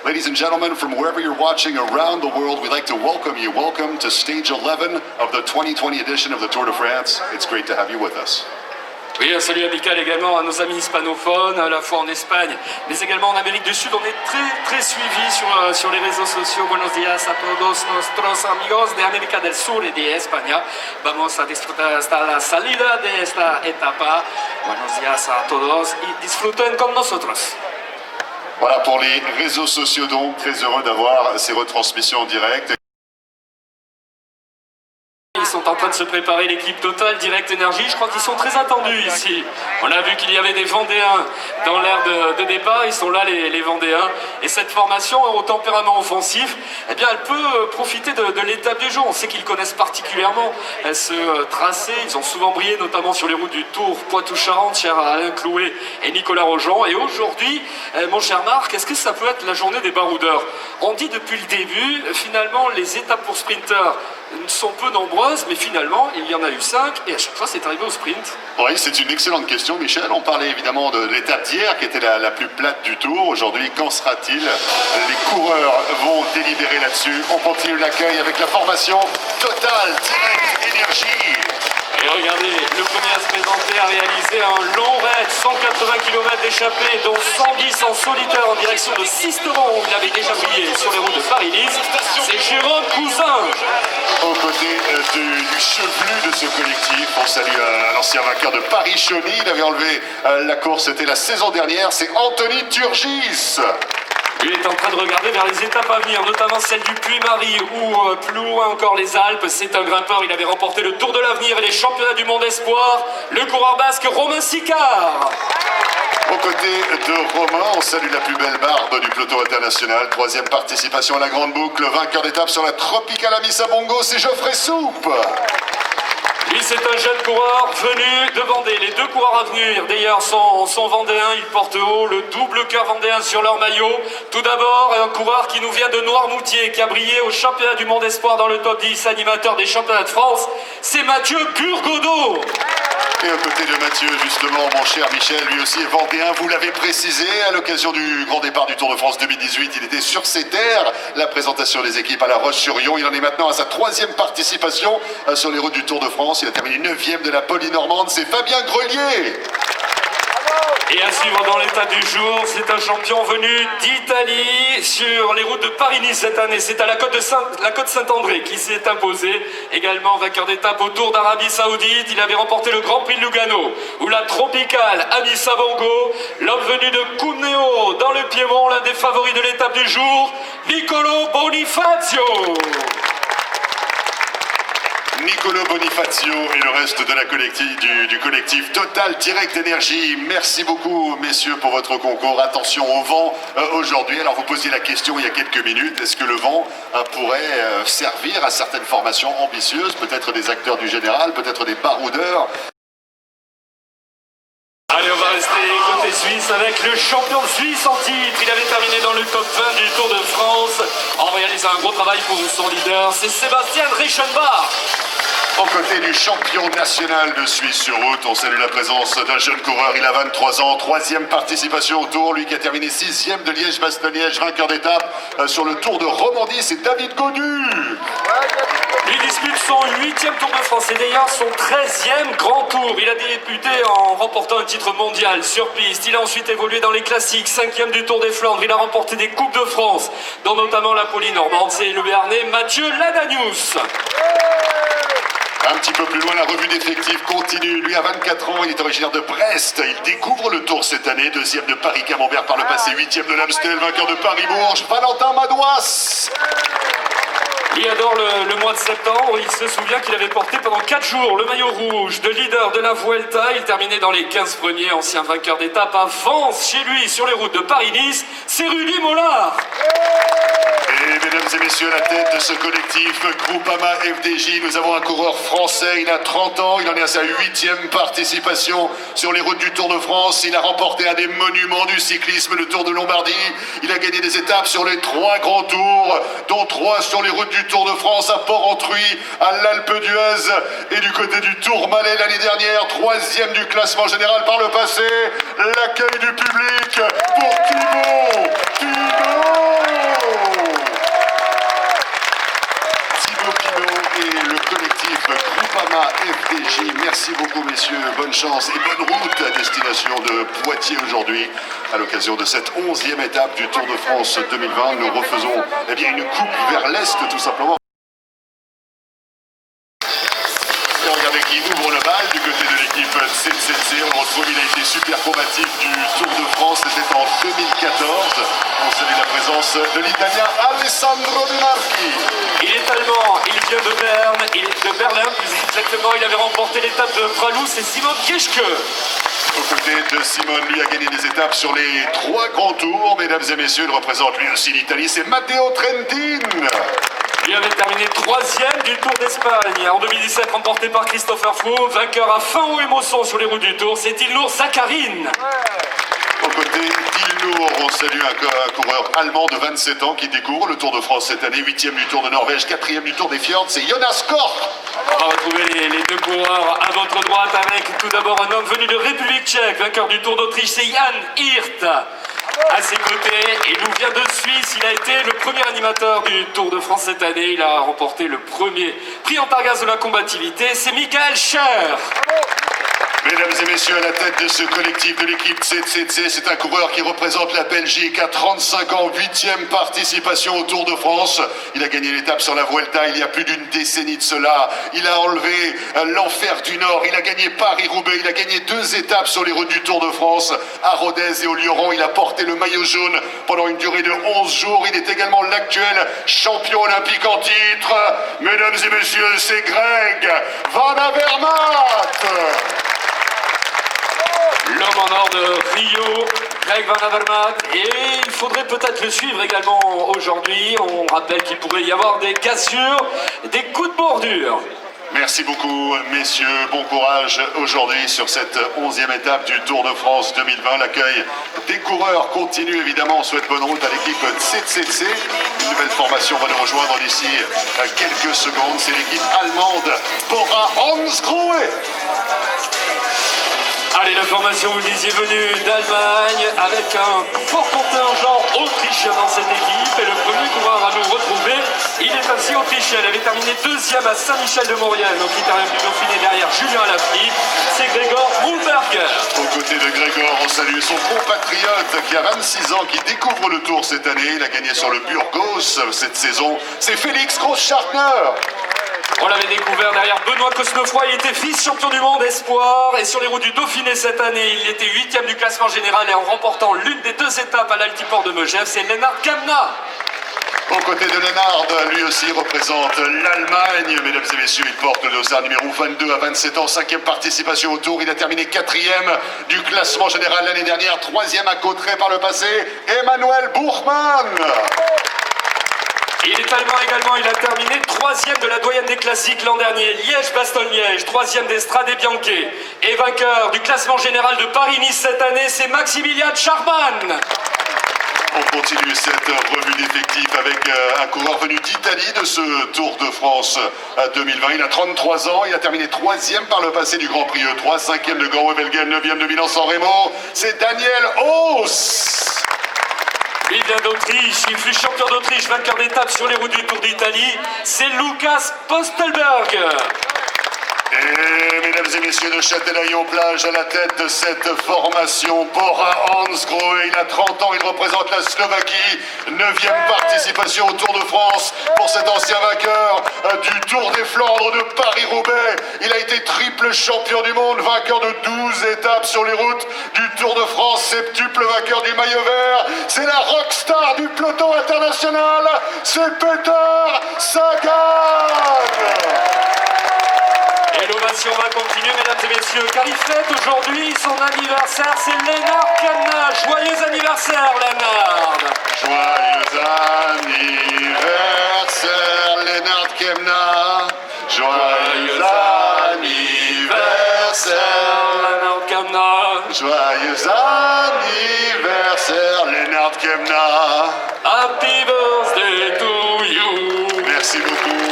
Ladies and gentlemen, from wherever you're watching around the world, we'd like to welcome you. Welcome to stage 11 of the 2020 edition of the Tour de France. It's great to have you with us. Oui, un salut amical également à nos amis hispanophones, à la fois en Espagne, mais également en Amérique du Sud. On est très suivis sur les réseaux sociaux. Buenos días a todos nuestros amigos de América del Sur y de España. Vamos a disfrutar hasta la salida de esta etapa. Buenos días a todos y disfruten con nosotros. Voilà pour les réseaux sociaux donc, très heureux d'avoir ces retransmissions en direct. Ils sont en train de de se préparer l'équipe Total Direct Energy. Je crois qu'ils sont très attendus ici. On a vu qu'il y avait des Vendéens dans l'aire de départ. Ils sont là, les Vendéens. Et cette formation au tempérament offensif, eh bien, elle peut profiter de l'étape du jour. On sait qu'ils connaissent particulièrement ce tracé. Ils ont souvent brillé, notamment sur les routes du Tour Poitou-Charentes, cher à Alain Clouet et Nicolas Rojan. Et aujourd'hui, mon cher Marc, est-ce que ça peut être la journée des baroudeurs? On dit depuis le début, finalement, les étapes pour sprinteurs sont peu nombreuses, mais finalement, il y en a eu 5, et à chaque fois, c'est arrivé au sprint. Oui, c'est une excellente question, Michel. On parlait évidemment de l'étape d'hier, qui était la plus plate du Tour. Aujourd'hui, qu'en sera-t-il? Les coureurs vont délibérer là-dessus. On continue l'accueil avec la formation Total Direct Energy. Et regardez, le premier à se présenter a réalisé un long raid, 180 km d'échappée, dont 110 en solitaire en direction de Sisteron, où il avait déjà brillé sur les routes de Paris-Nice. C'est Jérôme Cousin. Aux côtés du chevelu de ce collectif, on salue l'ancien vainqueur de Paris-Chauny. Il avait enlevé la course, c'était la saison dernière, c'est Anthony Turgis. Il est en train de regarder vers les étapes à venir, notamment celle du Puy-Marie ou plus loin encore les Alpes. C'est un grimpeur, il avait remporté le Tour de l'Avenir et les championnats du monde espoir. Le coureur basque Romain Sicard. Aux côtés de Romain, on salue la plus belle barbe du peloton international. 3e participation à la grande boucle, vainqueur d'étape sur la Tropicala Missa-Bongo, c'est Geoffrey Soupe. Lui, c'est un jeune coureur venu de Vendée. Les deux coureurs à venir, d'ailleurs, sont vendéens. Ils portent haut le double cœur vendéen sur leur maillot. Tout d'abord, un coureur qui nous vient de Noirmoutier, qui a brillé au championnat du monde espoir dans le top 10, animateur des championnats de France. C'est Mathieu Burgodeau. Et aux côtés de Mathieu, justement, mon cher Michel, lui aussi est vendéen, vous l'avez précisé, à l'occasion du grand départ du Tour de France 2018, il était sur ses terres, la présentation des équipes à La Roche-sur-Yon, il en est maintenant à sa 3e participation sur les routes du Tour de France, il a terminé 9e de la Poly-Normande, c'est Fabien Grelier. Et à suivre dans l'état du jour, c'est un champion venu d'Italie sur les routes de Paris-Nice cette année. C'est à la côte Saint-André qui s'est imposé. Également vainqueur d'étape au Tour d'Arabie Saoudite. Il avait remporté le Grand Prix de Lugano ou la Tropicale à Missa-Bongo. L'homme venu de Cuneo dans le Piémont, l'un des favoris de l'étape du jour, Nicolo Bonifacio. Nicolo Bonifacio et le reste de la du collectif Total Direct Energy. Merci beaucoup, messieurs, pour votre concours. Attention au vent aujourd'hui. Alors, vous posiez la question il y a quelques minutes. Est-ce que le vent pourrait servir à certaines formations ambitieuses, peut-être des acteurs du général, peut-être des baroudeurs? Allez, on va rester côté suisse avec le champion suisse en titre. Il avait terminé dans le top 20 du Tour de France en réalisant un gros travail pour son leader. C'est Sébastien Reichenbach. Aux côtés du champion national de Suisse sur route, on salue la présence d'un jeune coureur, il a 23 ans, 3e participation au Tour, lui qui a terminé 6e de Liège-Bastogne-Liège, vainqueur d'étape sur le Tour de Romandie, c'est David Godu. Il dispute son 8e Tour de France et d'ailleurs son 13e Grand Tour. Il a débuté en remportant un titre mondial sur piste. Il a ensuite évolué dans les classiques, 5e du Tour des Flandres. Il a remporté des Coupes de France, dont notamment la Poly-Normande. C'est le Béarnais Mathieu Ladanius. Un petit peu plus loin, la revue d'effectifs continue. Lui, à 24 ans, il est originaire de Brest. Il découvre le Tour cette année. 2e de Paris-Camembert par le passé, 8e de l'Amstel, vainqueur de Paris-Bourges. Valentin Madouas. Il adore le mois de septembre. Il se souvient qu'il avait porté pendant 4 jours le maillot rouge de leader de la Vuelta. Il terminait dans les 15 premiers, ancien vainqueur d'étape à Vence, chez lui, sur les routes de Paris-Nice. C'est Rudy Mollard. Et mesdames et messieurs, à la tête de ce collectif Groupama FDJ, nous avons un coureur français, il a 30 ans, il en est à sa 8e participation sur les routes du Tour de France. Il a remporté un des monuments du cyclisme, le Tour de Lombardie. Il a gagné des étapes sur les 3 grands tours, dont 3 sur les routes du Tour de France, à Port-Entruy, à l'Alpe d'Huez et du côté du Tourmalet l'année dernière, 3e du classement général par le passé. L'accueil du public pour Thibaut et le collectif Groupama FDJ. Merci beaucoup, messieurs. Bonne chance et bonne route à destination de Poitiers aujourd'hui. À l'occasion de cette 11e étape du Tour de France 2020, nous refaisons une coupe vers l'Est, tout simplement. Et regardez qui ouvre le bal du côté de l'équipe CCC. On retrouve, il a été super combatif du Tour de France. C'était en 2014. On salue la présence présence de l'Italien Alessandro De Marchi. Il est allemand, il vient de Berne, de Berlin plus exactement, il avait remporté l'étape de Fralous et Simon Geschke. Aux côtés de Simone, lui a gagné des étapes sur les 3 grands tours. Mesdames et messieurs, il représente lui aussi l'Italie, c'est Matteo Trentin. Il avait terminé 3e du Tour d'Espagne. En 2017, remporté par Christopher Froome, vainqueur à fin haut et Mosson sur les routes du Tour, c'est Ilnur Zakarin. Aux côtés d'Ilnur, on salue un coureur allemand de 27 ans qui découvre le Tour de France cette année, 8e du Tour de Norvège, 4e du Tour des Fjords, c'est Jonas Korch. On va retrouver les deux coureurs à votre droite avec tout d'abord un homme venu de République tchèque, vainqueur du Tour d'Autriche, c'est Jan Hirt. À ses côtés, il nous vient de Suisse, il a été le premier animateur du Tour de France cette année, il a remporté le premier prix en Targas de la combativité, c'est Michael Scher. Mesdames et messieurs, à la tête de ce collectif de l'équipe CCC, c'est un coureur qui représente la Belgique à 35 ans, 8e participation au Tour de France. Il a gagné l'étape sur la Vuelta il y a plus d'une décennie de cela. Il a enlevé l'enfer du Nord, il a gagné Paris-Roubaix, il a gagné 2 étapes sur les routes du Tour de France. À Rodez et au Lioran, il a porté le maillot jaune pendant une durée de 11 jours. Il est également l'actuel champion olympique en titre. Mesdames et messieurs, c'est Greg Van Avermaet. L'homme en or de Rio, Greg Van Avermaet, et il faudrait peut-être le suivre également aujourd'hui. On rappelle qu'il pourrait y avoir des cassures, des coups de bordure. Merci beaucoup, messieurs. Bon courage aujourd'hui sur cette 11e étape du Tour de France 2020. L'accueil des coureurs continue évidemment. On souhaite bonne route à l'équipe CCC. Une nouvelle formation va nous rejoindre d'ici quelques secondes. C'est l'équipe allemande Bora Hansgrohe. Allez, la formation, vous le disiez, venue d'Allemagne avec un fort contingent autrichien dans cette équipe. Et le premier coureur à nous retrouver, il est ainsi autrichien. Il avait terminé 2e à Saint-Michel-de-Maurienne, au critérium du Dauphiné derrière Julien Alaphilippe. C'est Gregor Mühlberger. Aux côtés de Gregor, on salue son compatriote qui a 26 ans, qui découvre le Tour cette année. Il a gagné sur le Burgos cette saison. C'est Félix Großschartner. On l'avait découvert derrière Benoît Cosnefroy, il était vice-champion du monde espoir et sur les routes du Dauphiné cette année, il était 8e du classement général et en remportant l'une des 2 étapes à l'Altiport de Megève, c'est Lennart Kamna. Aux côtés de Lennart, lui aussi représente l'Allemagne. Mesdames et messieurs, il porte le dossard numéro 22 à 27 ans, 5e participation au Tour. Il a terminé 4e du classement général l'année dernière, 3e à Cauterets par le passé. Emmanuel Buchmann. Il est allemand également, il a terminé 3e de la doyenne des classiques l'an dernier, Liège-Bastogne-Liège, 3e des Strade Bianche. Et vainqueur du classement général de Paris-Nice cette année, c'est Maximilian Schachmann. On continue cette revue d'effectifs avec un coureur venu d'Italie de ce Tour de France 2020. Il a 33 ans, il a terminé 3e par le passé du Grand Prix E3, 5e de Gand-Wevelgem, 9e de Milan-San Remo. C'est Daniel Haus. Il vient d'Autriche, il fut champion d'Autriche, vainqueur d'étape sur les routes du Tour d'Italie. C'est Lukas Postelberg. Et mesdames et messieurs de Châtelaillon-Plage à la tête de cette formation, Bora Hansgrohe, il a 30 ans, il représente la Slovaquie, 9e participation au Tour de France pour cet ancien vainqueur du Tour des Flandres de Paris-Roubaix. Il a été triple champion du monde, vainqueur de 12 étapes sur les routes du Tour de France, septuple vainqueur du maillot vert. C'est la rockstar du peloton international, c'est Peter Sagan. Et l'ovation va continuer, mesdames et messieurs, car il fête aujourd'hui son anniversaire, c'est Lennart Kamna. Joyeux anniversaire, Lennart. Joyeux anniversaire, Lennart Kamna. Joyeux anniversaire, Lennart Kamna. Joyeux anniversaire, Lennart Kamna. Happy birthday to you. Merci beaucoup.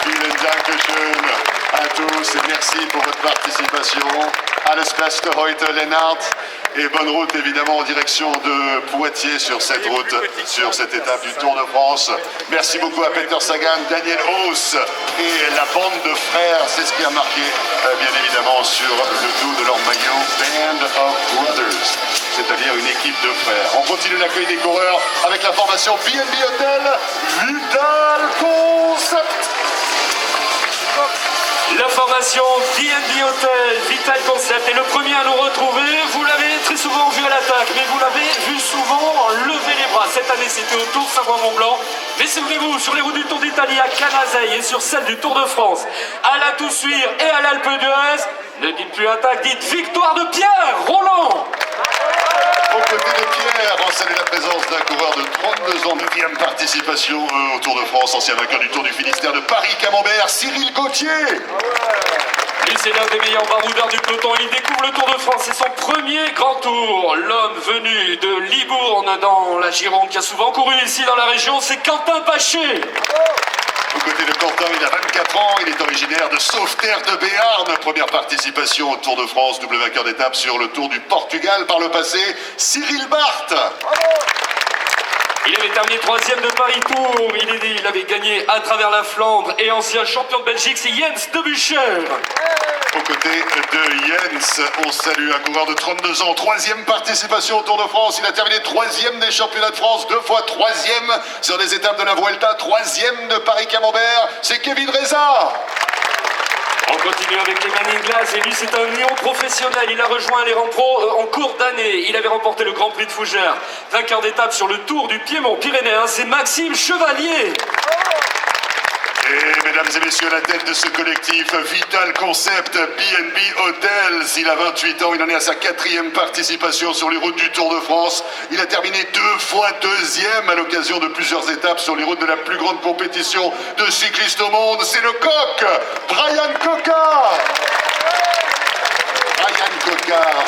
Vielen Dankeschön à tous et merci pour votre participation. Alles Beste heute, Lennart. Et bonne route évidemment en direction de Poitiers sur cette route, sur cette étape du Tour de France. Merci beaucoup à Peter Sagan, Daniel Haus et la bande de frères. C'est ce qui a marqué bien évidemment sur le dos de leur maillot, Band of Brothers, c'est-à-dire une équipe de frères. On continue l'accueil des coureurs avec la formation BNB Hotel Vidal Concept. La formation B&B Hotel, Vital Concept est le premier à nous retrouver. Vous l'avez très souvent vu à l'attaque, mais vous l'avez vu souvent lever les bras. Cette année, c'était au Tour Savoie-Mont-Blanc. Mais souvenez-vous, sur les routes du Tour d'Italie à Canazei et sur celle du Tour de France, à la Toussuire et à l'Alpe d'Huez, ne dites plus attaque, dites victoire de Pierre Roland. Aux côtés de Pierre, on salue la présence d'un coureur de 32 ans, 9e participation au Tour de France, ancien vainqueur du Tour du Finistère de Paris-Camembert, Cyril Gauthier. Lui, c'est l'un des meilleurs baroudeurs du peloton. Il découvre le Tour de France. C'est son premier grand tour. L'homme venu de Libourne dans la Gironde, qui a souvent couru ici dans la région, c'est Quentin Paché. Aux côtés de Quentin, il a 24 ans, il est originaire de Sauveterre de Béarn. Première participation au Tour de France, double vainqueur d'étape sur le Tour du Portugal par le passé, Cyril Barth. Il avait terminé 3e de Paris-Tour. Il avait gagné à travers la Flandre et ancien champion de Belgique, c'est Jens de Bucher. Aux côtés de Jens, on salue un coureur de 32 ans, 3e participation au Tour de France. Il a terminé 3e des championnats de France, 2 fois 3e sur des étapes de la Vuelta, 3e de Paris-Camembert. C'est Kevin Reza. On continue avec les Manning Glass et lui c'est un néo professionnel. Il a rejoint les rangs pro en cours d'année. Il avait remporté le Grand Prix de Fougères. Vainqueur d'étape sur le Tour du Piémont pyrénéen, c'est Maxime Chevalier. Et mesdames et messieurs, la tête de ce collectif Vital Concept B&B Hotels. Il a 28 ans, il en est à sa 4e participation sur les routes du Tour de France. Il a terminé 2 fois 2e à l'occasion de plusieurs étapes sur les routes de la plus grande compétition de cyclistes au monde. C'est le coq, Brian Cocard. Brian Cocard,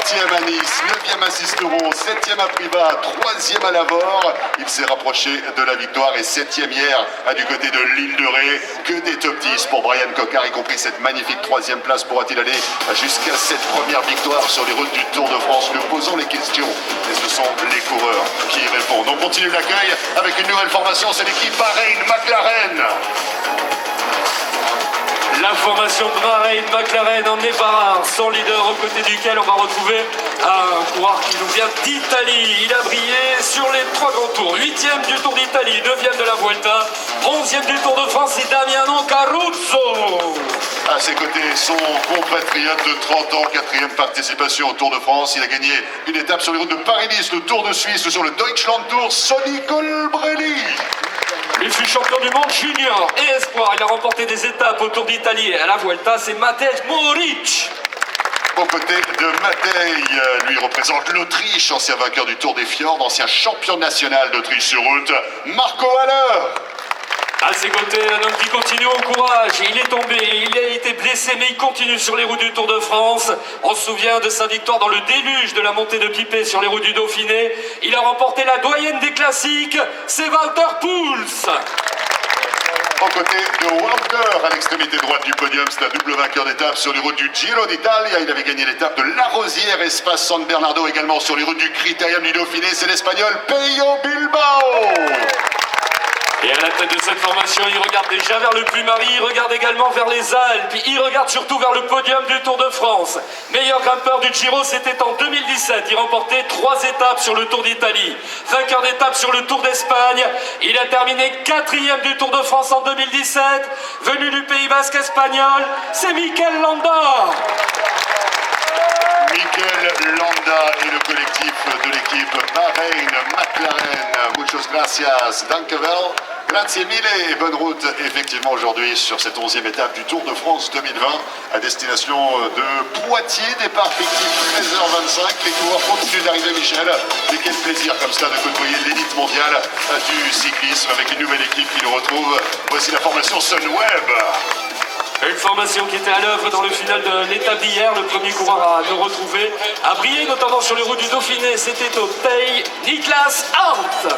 8e à Nice, 9e à Sisteron, 7e à Privas, 3e à Lavore. Il s'est rapproché de la victoire et 7e hier du côté de l'île de Ré. Que des top 10 pour Brian Cocard, y compris cette magnifique 3e place. Pourra-t-il aller jusqu'à cette première victoire sur les routes du Tour de France? Nous posons les questions et ce sont les coureurs qui y répondent. On continue l'accueil avec une nouvelle formation, c'est l'équipe Bahreïn-McLaren. La formation de Bahreïn-McLaren en débarras, son leader aux côtés duquel on va retrouver un coureur qui nous vient d'Italie. Il a brillé sur les 3 grands tours. 8e du Tour d'Italie, 9e de la Vuelta, 11e du Tour de France, c'est Damiano Caruso. À ses côtés, son compatriote de 30 ans, 4e participation au Tour de France. Il a gagné une étape sur les routes de Paris-Nice, le Tour de Suisse, sur le Deutschland Tour, Sonny Colbrelli. Il fut champion du monde junior et espoir. Il a remporté des étapes au Tour d'Italie et à la Vuelta, c'est Matej Mohoric. Aux côtés de Matej, lui représente l'Autriche, ancien vainqueur du Tour des Fjords, ancien champion national d'Autriche sur route, Marco Haller. À ses côtés, un homme qui continue au courage. Il est tombé, il a été blessé, mais il continue sur les routes du Tour de France. On se souvient de sa victoire dans le déluge de la montée de Pipet sur les routes du Dauphiné. Il a remporté la doyenne des classiques, c'est Walter Pouls. Aux côtés de Walter, à l'extrémité droite du podium, c'est un double vainqueur d'étape sur les routes du Giro d'Italia. Il avait gagné l'étape de La Rosière, Espace San Bernardo, également sur les routes du Critérium du Dauphiné. C'est l'Espagnol Pello Bilbao. Et à la tête de cette formation, il regarde déjà vers le Puy-Marie, il regarde également vers les Alpes, il regarde surtout vers le podium du Tour de France. Meilleur grimpeur du Giro, c'était en 2017. Il remportait 3 étapes sur le Tour d'Italie. Vainqueur d'étape sur le Tour d'Espagne. Il a terminé 4e du Tour de France en 2017. Venu du Pays Basque espagnol, c'est Mikel Landa. Mikel Landa et le collectif de l'équipe Bahreïn-McLaren. Muchas gracias, dankevel. Grazie mille et bonne route effectivement aujourd'hui sur cette 11e étape du Tour de France 2020 à destination de Poitiers, départ fictif 13h25. Les coureurs continuent d'arriver, Michel. Et quel plaisir comme ça de côtoyer l'élite mondiale du cyclisme avec une nouvelle équipe qui nous retrouve. Voici la formation Sunweb. Une formation qui était à l'œuvre dans le final de l'étape d'hier. Le premier coureur à nous retrouver a brillé notamment sur les routes du Dauphiné. C'était au Teil, Niklas Hart.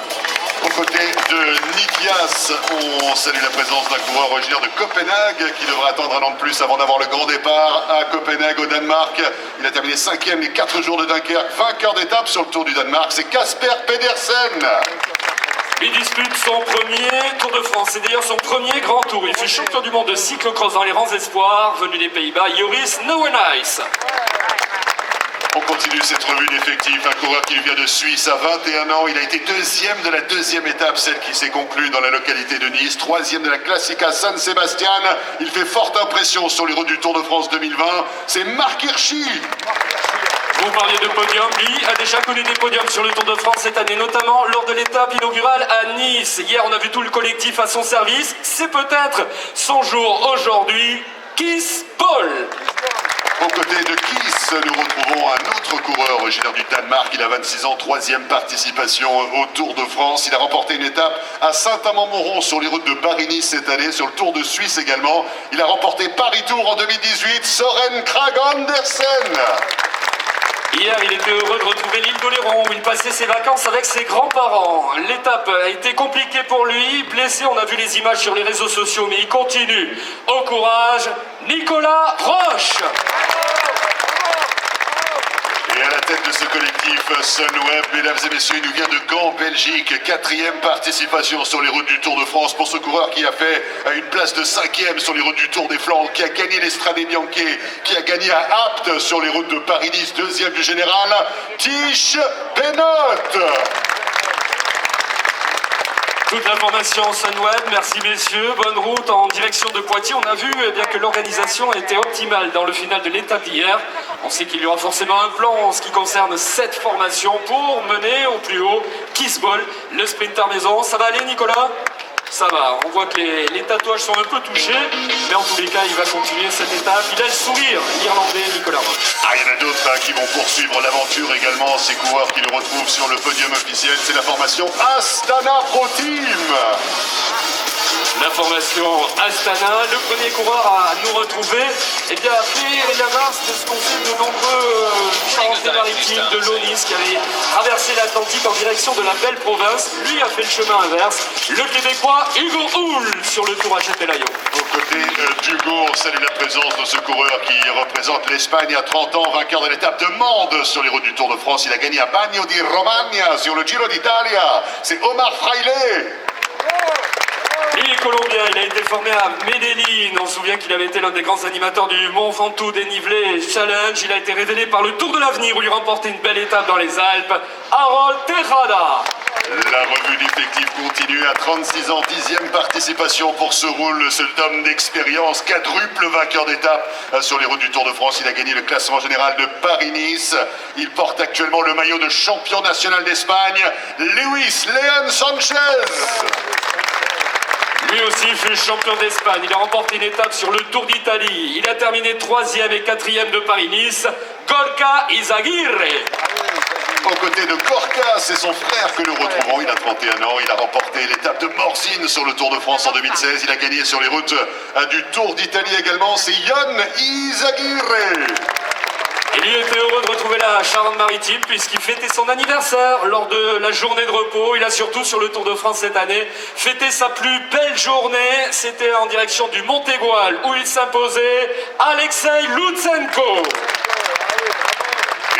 Aux côtés de Nikias, on salue la présence d'un coureur originaire de Copenhague qui devra attendre un an de plus avant d'avoir le grand départ à Copenhague au Danemark. Il a terminé 5e les 4 jours de Dunkerque, vainqueur d'étape sur le Tour du Danemark. C'est Casper Pedersen. Il dispute son premier Tour de France, c'est d'ailleurs son premier grand tour. Il fut champion du monde de cyclocross dans les rangs espoirs, venu des Pays-Bas, Joris Nieuwenhuis. On continue cette revue d'effectifs. Un coureur qui vient de Suisse à 21 ans. Il a été deuxième de la deuxième étape, celle qui s'est conclue dans la localité de Nice. Troisième de la Classica San Sebastian. Il fait forte impression sur les routes du Tour de France 2020. C'est Marc Hirschi. Vous parliez de podium, lui a déjà connu des podiums sur le Tour de France cette année, notamment lors de l'étape inaugurale à Nice. Hier, on a vu tout le collectif à son service. C'est peut-être son jour aujourd'hui. Kees Bol. Aux côtés de Kiss, nous retrouvons un autre coureur originaire du Danemark. Il a 26 ans, troisième participation au Tour de France. Il a remporté une étape à Saint-Amand-Montrond sur les routes de Paris-Nice cette année, sur le Tour de Suisse également. Il a remporté Paris-Tour en 2018, Søren Kragh Andersen. Hier, il était heureux de retrouver l'île d'Oléron où il passait ses vacances avec ses grands-parents. L'étape a été compliquée pour lui, blessé, on a vu les images sur les réseaux sociaux, mais il continue. Au courage, Nicolas Roche. Et à la tête de ce collectif, Sunweb, mesdames et messieurs, il nous vient de Gand, Belgique. Quatrième participation sur les routes du Tour de France pour ce coureur qui a fait une place de cinquième sur les routes du Tour des Flandres, qui a gagné l'Estrade Bianche, qui a gagné à Apt sur les routes de Paris-Nice, deuxième du général, Tish Benoît. Toute l'information Sunweb, merci messieurs, bonne route en direction de Poitiers. On a vu bien que l'organisation était optimale dans le final de l'étape d'hier. On sait qu'il y aura forcément un plan en ce qui concerne cette formation pour mener au plus haut Kees Bol, le sprinter maison. Ça va aller Nicolas ? Ça va, on voit que les tatouages sont un peu touchés, mais en tous les cas, il va continuer cette étape. Il a le sourire, l'Irlandais Nicolas Roche. Ah, il y en a d'autres qui vont poursuivre l'aventure également, ces coureurs qui le retrouvent sur le podium officiel. C'est la formation Astana Pro Team. La formation Astana, le premier coureur à nous retrouver, eh bien, a fait l'inverse de ce qu'ont fait de nombreux Charentes-Maritimes de l'ONIS qui avaient traversé l'Atlantique en direction de la belle province. Lui a fait le chemin inverse. Le Québécois Hugo Hull sur le Tour à Châtelaillon. Aux côtés d'Hugo, on salue la présence de ce coureur qui représente l'Espagne à 30 ans, vainqueur de l'étape de Mende sur les routes du Tour de France. Il a gagné à Bagno di Romagna sur le Giro d'Italia. C'est Omar Fraile. Il est colombien, il a été formé à Medellín. On se souvient qu'il avait été l'un des grands animateurs du Mont Ventoux dénivelé Challenge. Il a été révélé par le Tour de l'Avenir où il remportait une belle étape dans les Alpes. Harold Tejada. La revue d'effectifs continue à 36 ans, 10e participation pour ce rôle, cet homme d'expérience, quadruple vainqueur d'étape sur les routes du Tour de France. Il a gagné le classement général de Paris-Nice. Il porte actuellement le maillot de champion national d'Espagne, Luis León Sánchez. Lui aussi fut champion d'Espagne. Il a remporté une étape sur le Tour d'Italie. Il a terminé 3e et 4e de Paris-Nice. Gorka Izaguirre. Aux côtés de Gorka, c'est son frère que nous retrouvons. Il a 31 ans. Il a remporté l'étape de Morzine sur le Tour de France en 2016. Il a gagné sur les routes du Tour d'Italie également. C'est Jon Izaguirre. Il était heureux de retrouver la Charente-Maritime puisqu'il fêtait son anniversaire lors de la journée de repos. Il a surtout sur le Tour de France cette année fêté sa plus belle journée. C'était en direction du Montégoal où il s'imposait Alexei Lutsenko.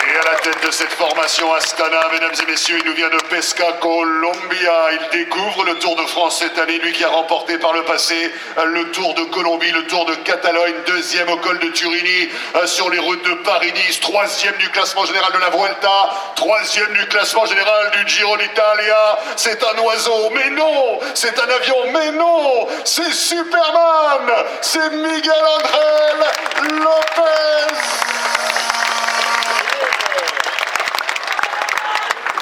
Et à la tête de cette formation Astana, mesdames et messieurs, il nous vient de Pesca, Colombia. Il découvre le Tour de France cette année, lui qui a remporté par le passé le Tour de Colombie, le Tour de Catalogne, deuxième au col de Turini sur les routes de Paris-Nice, troisième du classement général de la Vuelta, troisième du classement général du Giro d'Italia. C'est un oiseau, mais non, c'est un avion, mais non, c'est Superman, c'est Miguel Ángel López.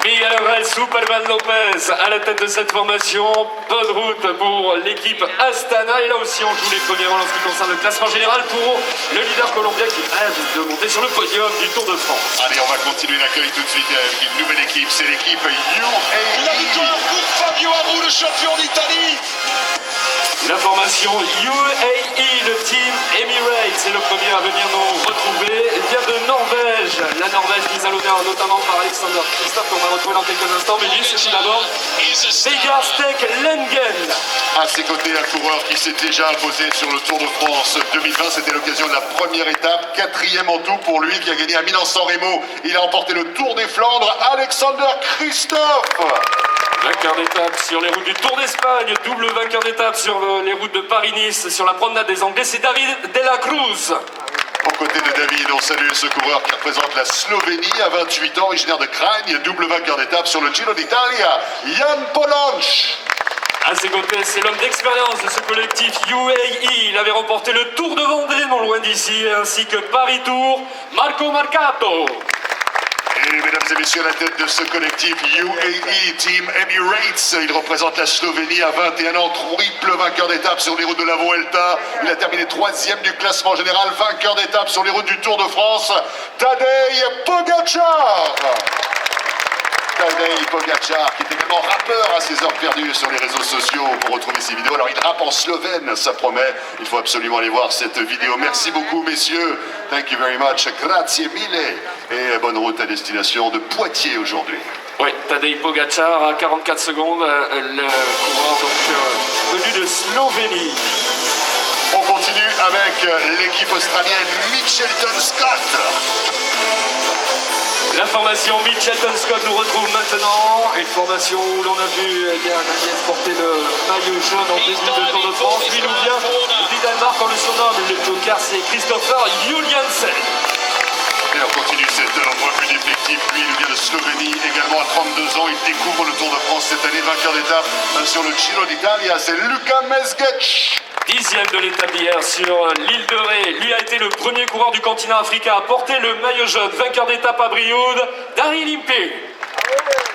Miguel Ángel Superman Lopez à la tête de cette formation. Bonne route pour l'équipe Astana. Et là aussi, on joue les premiers rôles en ce qui concerne le classement général pour le leader colombien qui rêve de monter sur le podium du Tour de France. Allez, on va continuer l'accueil tout de suite avec une nouvelle équipe. C'est l'équipe UAE. La victoire pour Fabio Aru, le champion d'Italie. La formation UAE, le team Emirates, c'est le premier à venir nous retrouver. Il vient de Norvège. La Norvège mise à l'honneur notamment par Alexander Kristoff qu'on va retrouver dans quelques instants. Mais lui, c'est tout d'abord Vegard Stek Lengen. À ses côtés, un coureur qui s'est déjà imposé sur le Tour de France 2020. C'était l'occasion de la première étape. Quatrième en tout pour lui qui a gagné à Milan-San Remo. Il a remporté le Tour des Flandres. Alexander Kristoff. Vainqueur d'étape sur les routes du Tour d'Espagne, double vainqueur d'étape sur les routes de Paris-Nice, sur la promenade des Anglais, c'est David de la Cruz. Aux côtés de David, on salue ce coureur qui représente la Slovénie à 28 ans, originaire de Kragne, double vainqueur d'étape sur le Giro d'Italia, Jan Polanc. À ses côtés, c'est l'homme d'expérience de ce collectif UAE. Il avait remporté le Tour de Vendée, non loin d'ici, ainsi que Paris-Tour, Marco Marcato. Et mesdames et messieurs, à la tête de ce collectif UAE Team Emirates, il représente la Slovénie à 21 ans, triple vainqueur d'étape sur les routes de la Vuelta. Il a terminé 3e du classement général, vainqueur d'étape sur les routes du Tour de France, Tadej Pogačar. Tadej Pogačar, qui est également rappeur à ses heures perdues sur les réseaux sociaux pour retrouver ses vidéos. Alors il rappe en slovène, ça promet. Il faut absolument aller voir cette vidéo. Merci beaucoup messieurs. Thank you very much. Grazie mille. Et bonne route à destination de Poitiers aujourd'hui. Oui, Tadej Pogačar à 44 secondes, le coureur donc venu de Slovénie. On continue avec l'équipe australienne Mitchelton Scott. La formation Mitchelton Scott nous retrouve maintenant. Une formation où l'on a vu Agnès porter le maillot jaune en début de Tour de France. Lui nous vient du Danemark, on le surnomme le Joker, c'est Christopher Juliansen. Et on continue cette revue d'effectifs. Lui, il nous vient de Slovénie, également à 32 ans. Il découvre le Tour de France cette année, vainqueur d'étape sur le Giro d'Italia. C'est Luka Mezgec. 10e de l'étape d'hier sur l'île de Ré. Lui a été le premier coureur du continent africain à porter le maillot jaune. Vainqueur d'étape à Brioude, Daryl Impey.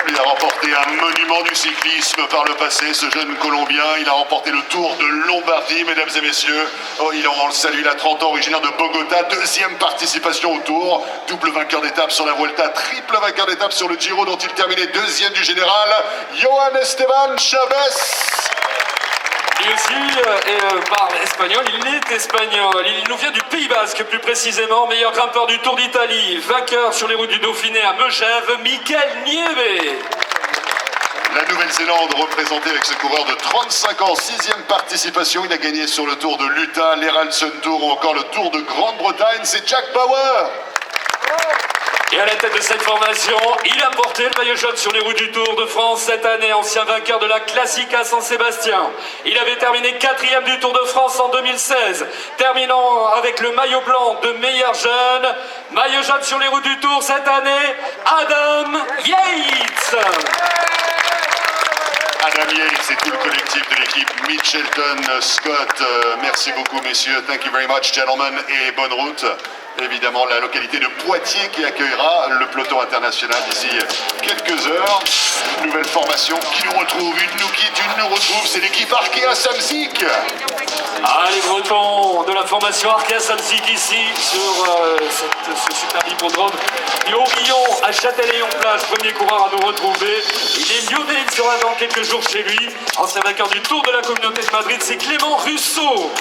Il a remporté un monument du cyclisme par le passé, ce jeune Colombien. Il a remporté le Tour de Lombardie, mesdames et messieurs. Oh, on le salue, il a 30 ans, originaire de Bogota. 2e participation au Tour. Double vainqueur d'étape sur la Vuelta. Triple vainqueur d'étape sur le Giro, dont il terminait 2e du général. Johan Esteban Chavez. Et aussi, espagnol, il est espagnol. Il nous vient du Pays Basque, plus précisément. Meilleur grimpeur du Tour d'Italie. Vainqueur sur les routes du Dauphiné à Megève, Mikel Nieve. La Nouvelle-Zélande représentée avec ce coureur de 35 ans, 6e participation. Il a gagné sur le Tour de l'Utah, l'Heraldson Tour ou encore le Tour de Grande-Bretagne. C'est Jack Bauer. Et à la tête de cette formation, il a porté le maillot jaune sur les routes du Tour de France cette année, ancien vainqueur de la Classica San-Sébastien. Il avait terminé 4e du Tour de France en 2016, terminant avec le maillot blanc de meilleur jeune. Maillot jaune sur les routes du Tour cette année, Adam Yates. Adam Yates et tout le collectif de l'équipe Mitchelton Scott. Merci beaucoup messieurs, thank you very much gentlemen et bonne route. Évidemment la localité de Poitiers qui accueillera le peloton international d'ici quelques heures. Nouvelle formation qui nous retrouve, une nous quitte, une nous retrouve, c'est l'équipe Arkea Samsic. Ah, les Bretons de la formation Arkea Samsic ici sur ce super hippodrome du Haut-Millon à Châtellerault-Plage, premier coureur à nous retrouver. Il est lyonnais, il sera dans quelques jours chez lui. Ancien vainqueur du Tour de la Communauté de Madrid, c'est Clément Russo.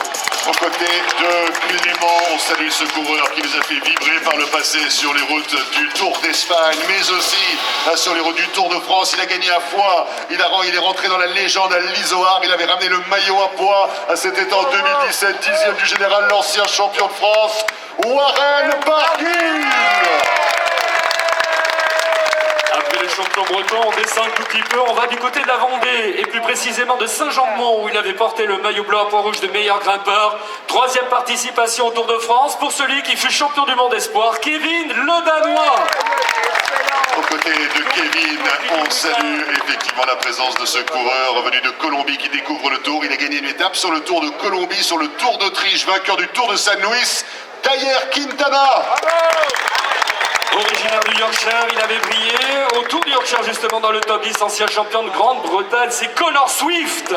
Aux côtés de Clément, on salue ce coureur qui nous a fait vibrer par le passé sur les routes du Tour d'Espagne, mais aussi sur les routes du Tour de France. Il a gagné à Foix, il est rentré dans la légende à l'Isoar, il avait ramené le maillot à poids, c'était en 2017, 10e du général, l'ancien champion de France, Warren Barguil. Après le champion breton, on descend un tout petit peu, on va du côté de la Vendée, et plus précisément de Saint-Jean-de-Mont, où il avait porté le maillot blanc à poids rouge de meilleur grimpeur. 3e participation au Tour de France pour celui qui fut champion du monde espoir, Kevin Le Danois. Aux côtés de Kevin, on salue effectivement la présence de ce coureur venu de Colombie qui découvre le Tour. Il a gagné une étape sur le Tour de Colombie, sur le Tour d'Autriche, vainqueur du Tour de San Luis, Tayer Quintana. Originaire du Yorkshire, il avait brillé au Tour du Yorkshire justement dans le top 10, ancien champion de Grande-Bretagne, c'est Connor Swift.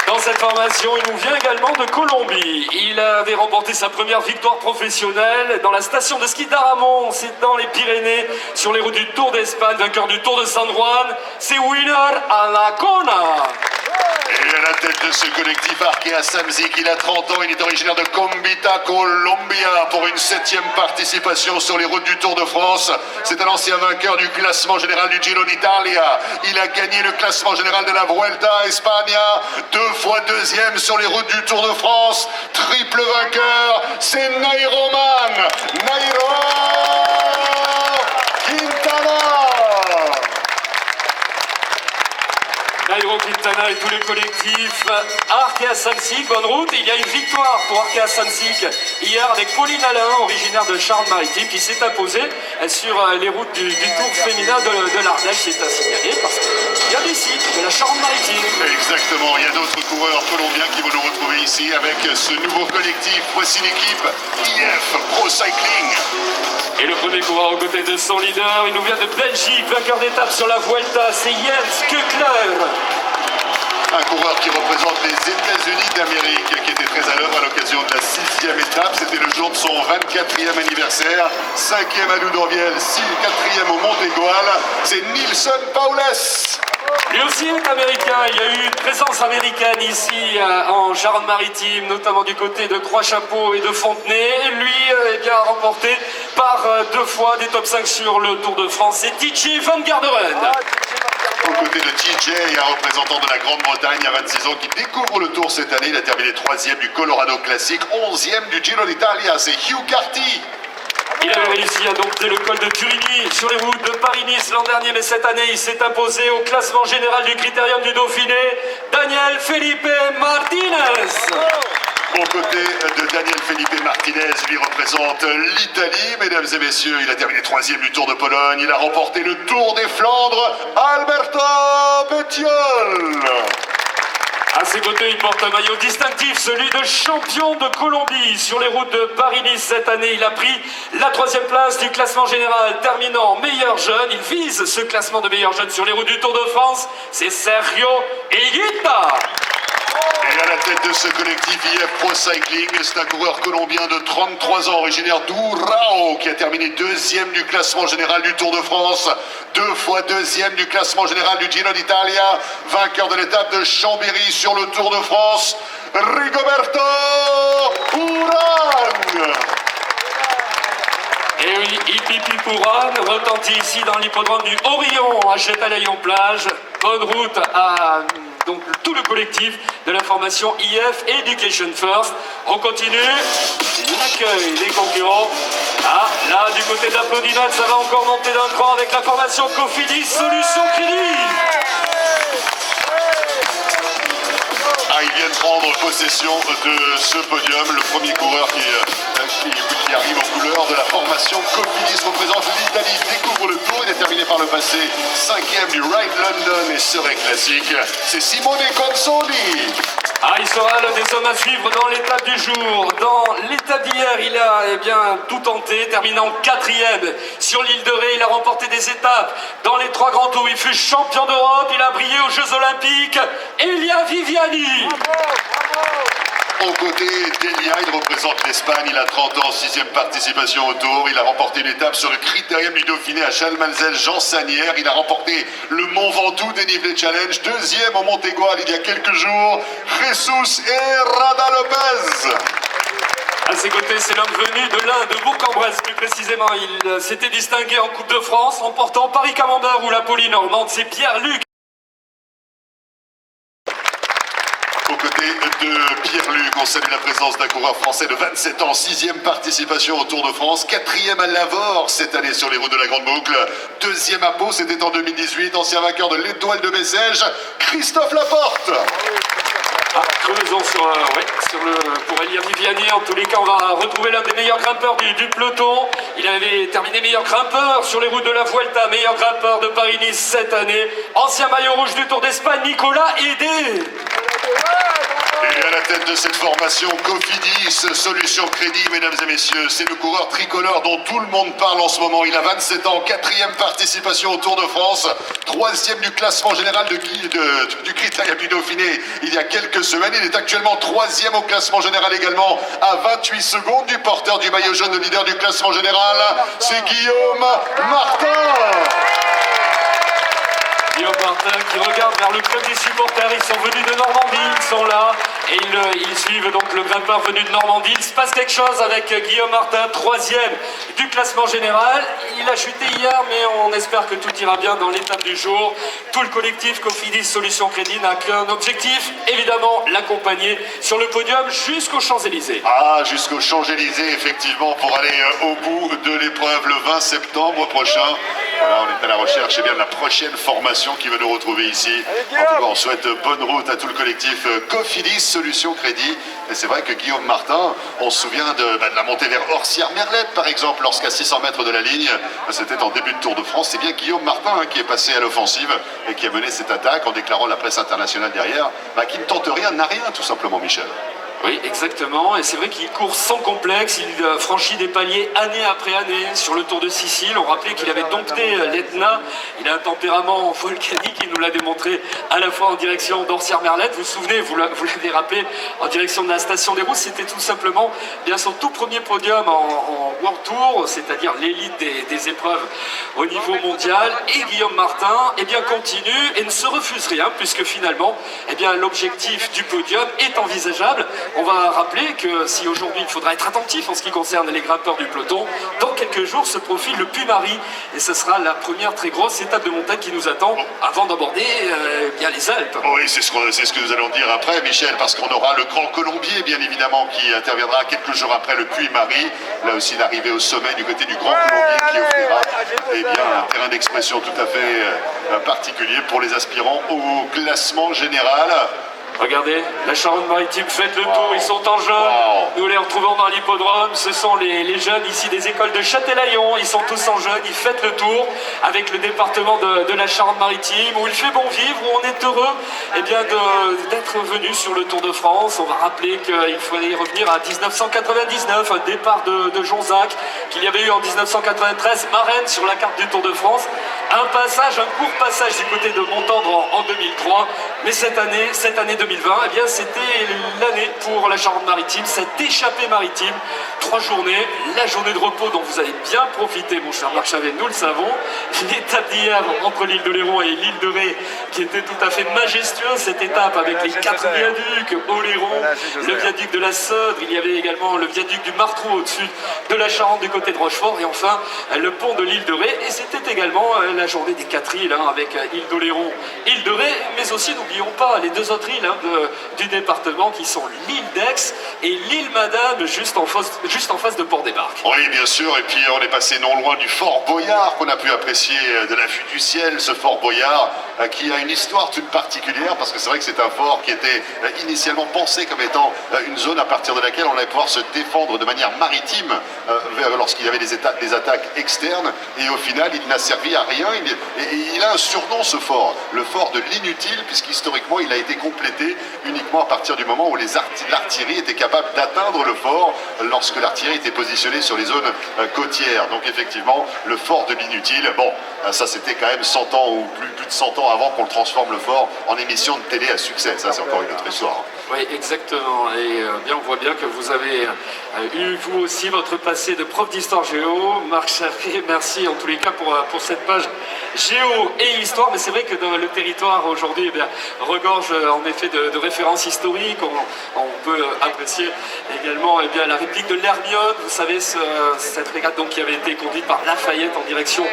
Dans cette formation, il nous vient également de Colombie. Il avait remporté sa première victoire professionnelle dans la station de ski d'Aramon, c'est dans les Pyrénées, sur les routes du Tour d'Espagne, vainqueur du Tour de San Juan, c'est Winner Anacona. Et à la tête de ce collectif Arkea Samsic, il a 30 ans, il est originaire de Combita, Colombia, pour une 7e participation sur les routes du Tour de France. C'est un ancien vainqueur du classement général du Giro d'Italia. Il a gagné le classement général de la Vuelta à España, 2 fois 2e sur les routes du Tour de France. Triple vainqueur, c'est Nairoman, Nairo Quintana. Nairo Quintana et tous les collectifs. Arkea Samsic, bonne route. Il y a une victoire pour Arkea Samsic hier avec Pauline Alain, originaire de Charente-Maritime, qui s'est imposée sur les routes du Tour féminin de l'Ardèche. C'est à signaler parce qu'il y a des sites de la Charente-Maritime. Exactement, il y a d'autres coureurs colombiens qui vont nous retrouver ici avec ce nouveau collectif. Voici l'équipe IF Pro Cycling. Et le premier coureur aux côtés de son leader, il nous vient de Belgique, vainqueur d'étape sur la Vuelta, c'est Jens Kukler. Un coureur qui représente les États-Unis d'Amérique, qui était très à l'œuvre à l'occasion de la 6e étape. C'était le jour de son 24e anniversaire. 5e à Loudanviel, 4e au Montégoal. C'est Nilsson Paules. Lui aussi est américain, il y a eu une présence américaine ici en Charente-Maritime, notamment du côté de Croix-Chapeau et de Fontenay. Et lui est bien remporté par 2 fois des top 5 sur le Tour de France. C'est TJ Van Garderen. Aux côtés de TJ, un représentant de la Grande-Bretagne à 26 ans qui découvre le Tour cette année. Il a terminé 3e du Colorado Classic, 11e du Giro d'Italia. C'est Hugh Carty. Il avait réussi à dompter le col de Turini sur les routes de Paris-Nice l'an dernier, mais cette année il s'est imposé au classement général du Critérium du Dauphiné. Daniel Felipe Martinez. Aux côtés de Daniel Felipe Martinez, lui représente l'Italie, mesdames et messieurs. Il a terminé 3e du Tour de Pologne. Il a remporté le Tour des Flandres. Alberto Bettiol. À ses côtés, il porte un maillot distinctif, celui de champion de Colombie. Sur les routes de Paris-Nice cette année, il a pris la 3e place du classement général, terminant meilleur jeune. Il vise ce classement de meilleur jeune sur les routes du Tour de France. C'est Sergio Higuita. Et à la tête de ce collectif IF Pro Cycling, c'est un coureur colombien de 33 ans, originaire d'Urrao, qui a terminé 2e du classement général du Tour de France, 2 fois 2e du classement général du Giro d'Italia, vainqueur de l'étape de Chambéry sur le Tour de France, Rigoberto Urán. Et oui, Ipipi Pouran retentit ici dans l'hippodrome du Orion à Châtelaillon-Plage. Bonne route à donc tout le collectif de la formation IF Education First. On continue l'accueil des concurrents. Ah, là, du côté de l'applaudinade, ça va encore monter d'un cran avec la formation Cofidis Solutions Crédit. Ah, ils viennent prendre possession de ce podium. Le premier coureur qui arrive aux couleurs de la formation Cofidis représente l'Italie, découvre le Tour. Il est terminé par le passé 5e du Ride London et serait classique. C'est Simone Consoli. Ah, il sera l'un des hommes à suivre dans l'étape du jour. Dans l'étape d'hier, il a tout tenté, terminant 4e sur l'île de Ré. Il a remporté des étapes dans les 3 grands tours. Il fut champion d'Europe, il a brillé aux Jeux Olympiques. Elia Viviani. Aux côtés d'Elia, il représente l'Espagne, il a 30 ans, 6e participation au Tour. Il a remporté une étape sur le Critérium du Dauphiné à Chalmanzel-Jean-Sanière. Il a remporté le Mont Ventoux Dénivelé Challenge, 2e au Montégoal il y a quelques jours. Jesus Herrada Lopez. À ses côtés, c'est l'homme venu de l'Inde, de Bourg-en-Bresse plus précisément. Il s'était distingué en Coupe de France, remportant Paris-Camembert ou la Poly-Normande. C'est Pierre-Luc. Aux côtés de Pierre-Luc, on salue la présence d'un coureur français de 27 ans, 6e participation au Tour de France, 4e à Lavore cette année sur les routes de la Grande Boucle, 2e à Pau, c'était en 2018, ancien vainqueur de l'Étoile de Bessèges, Christophe Laporte. Ah, creusons pour Elia Viviani. En tous les cas, on va retrouver l'un des meilleurs grimpeurs du peloton. Il avait terminé meilleur grimpeur sur les routes de la Vuelta, meilleur grimpeur de Paris-Nice cette année. Ancien maillot rouge du Tour d'Espagne, Nicolas Hédé. Et à la tête de cette formation Cofidis Solutions Crédit, mesdames et messieurs, c'est le coureur tricolore dont tout le monde parle en ce moment. Il a 27 ans, 4e participation au Tour de France, 3e du classement général du Critérium du Dauphiné il y a quelques semaines. Il est actuellement 3e au classement général également, à 28 secondes du porteur du maillot jaune, le leader du classement général. C'est Guillaume Martin. Guillaume Martin qui regarde vers le club des supporters. Ils sont venus de Normandie, ils sont là. Et ils suivent donc le grimpeur venu de Normandie. Il se passe quelque chose avec Guillaume Martin, 3e du classement général. Il a chuté hier, mais on espère que tout ira bien dans l'étape du jour. Tout le collectif Cofidis Solutions Crédit n'a qu'un objectif, évidemment, l'accompagner sur le podium jusqu'aux Champs-Élysées. Ah, jusqu'aux Champs-Élysées, effectivement, pour aller au bout de l'épreuve le 20 septembre prochain. Voilà, on est à la recherche de la prochaine formation qui va nous retrouver ici. En tout cas, on souhaite bonne route à tout le collectif Cofidis Solutions Crédit. Et c'est vrai que Guillaume Martin, on se souvient de la montée vers Orsières-Merlette, par exemple, lorsqu'à 600 mètres de la ligne, c'était en début de Tour de France. C'est bien Guillaume Martin qui est passé à l'offensive et qui a mené cette attaque en déclarant à la presse internationale derrière qui ne tente rien, n'a rien, tout simplement, Michel. Oui, exactement. Et c'est vrai qu'il court sans complexe. Il franchit des paliers année après année. Sur le Tour de Sicile, on rappelait qu'il avait dompté l'Etna. Il a un tempérament volcanique. Il nous l'a démontré à la fois en direction d'Orsières-Merlette. Vous vous souvenez, vous l'avez rappelé, en direction de la Station des Rousses. C'était tout simplement bien son tout premier podium en World Tour, c'est-à-dire l'élite des épreuves au niveau mondial. Et Guillaume Martin continue et ne se refuse rien, puisque finalement l'objectif du podium est envisageable. On va rappeler que si aujourd'hui il faudra être attentif en ce qui concerne les grimpeurs du peloton, dans quelques jours se profile le Puy-Marie et ce sera la première très grosse étape de montagne qui nous attend avant d'aborder les Alpes. Oui, c'est ce que nous allons dire après, Michel, parce qu'on aura le Grand Colombier, bien évidemment, qui interviendra quelques jours après le Puy-Marie. Là aussi, l'arrivée au sommet du côté du Grand Colombier qui offrira un terrain d'expression tout à fait particulier pour les aspirants au classement général. Regardez, la Charente-Maritime, faites le tour, ils sont en jaune. Nous les retrouvons dans l'hippodrome. Ce sont les jeunes ici des écoles de Châtelaillon. Ils sont tous en jaune, ils fêtent le tour avec le département de la Charente-Maritime où il fait bon vivre, où on est heureux d'être venu sur le Tour de France. On va rappeler qu'il fallait revenir à 1999, un départ de Jonzac, qu'il y avait eu en 1993, Marraine sur la carte du Tour de France. Un court passage du côté de Montendre en 2003. Mais cette année 2020, c'était l'année pour la Charente-Maritime, cette échappée maritime. 3 journées, la journée de repos dont vous avez bien profité, mon cher Marc Chavet, nous le savons. L'étape d'hier entre l'île de Léron et l'île de Ré, qui était tout à fait majestueuse, cette étape avec les 4 viaducs, Oléron, le viaduc de la Sodre, il y avait également le viaduc du Martrou au-dessus de la Charente du côté de Rochefort, et enfin le pont de l'île de Ré. Et c'était également la journée des 4 îles, avec île d'Oléron, île de Ré, mais aussi, n'oublions pas, les 2 autres îles du département qui sont l'île d'Aix et l'île Madame, juste en face de Port-des-Barques. Oui, bien sûr, et puis on est passé non loin du Fort Boyard qu'on a pu apprécier de la vue du ciel, ce Fort Boyard qui a une histoire toute particulière parce que c'est vrai que c'est un fort qui était initialement pensé comme étant une zone à partir de laquelle on allait pouvoir se défendre de manière maritime lorsqu'il y avait des attaques externes, et au final il n'a servi à rien. Il a un surnom, ce fort, le fort de l'inutile, puisqu'historiquement il a été complété uniquement à partir du moment où l'artillerie était capable d'atteindre le fort lorsque l'artillerie était positionnée sur les zones côtières. Donc effectivement, le fort de l'inutile, bon, ça c'était quand même 100 ans ou plus de 100 ans avant qu'on transforme le fort en émission de télé à succès. Ça c'est encore une autre histoire. Oui, exactement. Et on voit bien que vous avez eu vous aussi votre passé de prof d'histoire géo. Marc Chavet, merci en tous les cas pour cette page géo et histoire. Mais c'est vrai que dans le territoire aujourd'hui regorge en effet de références historiques. On peut apprécier également la réplique de l'Hermione. Vous savez, cette régate qui avait été conduite par Lafayette en direction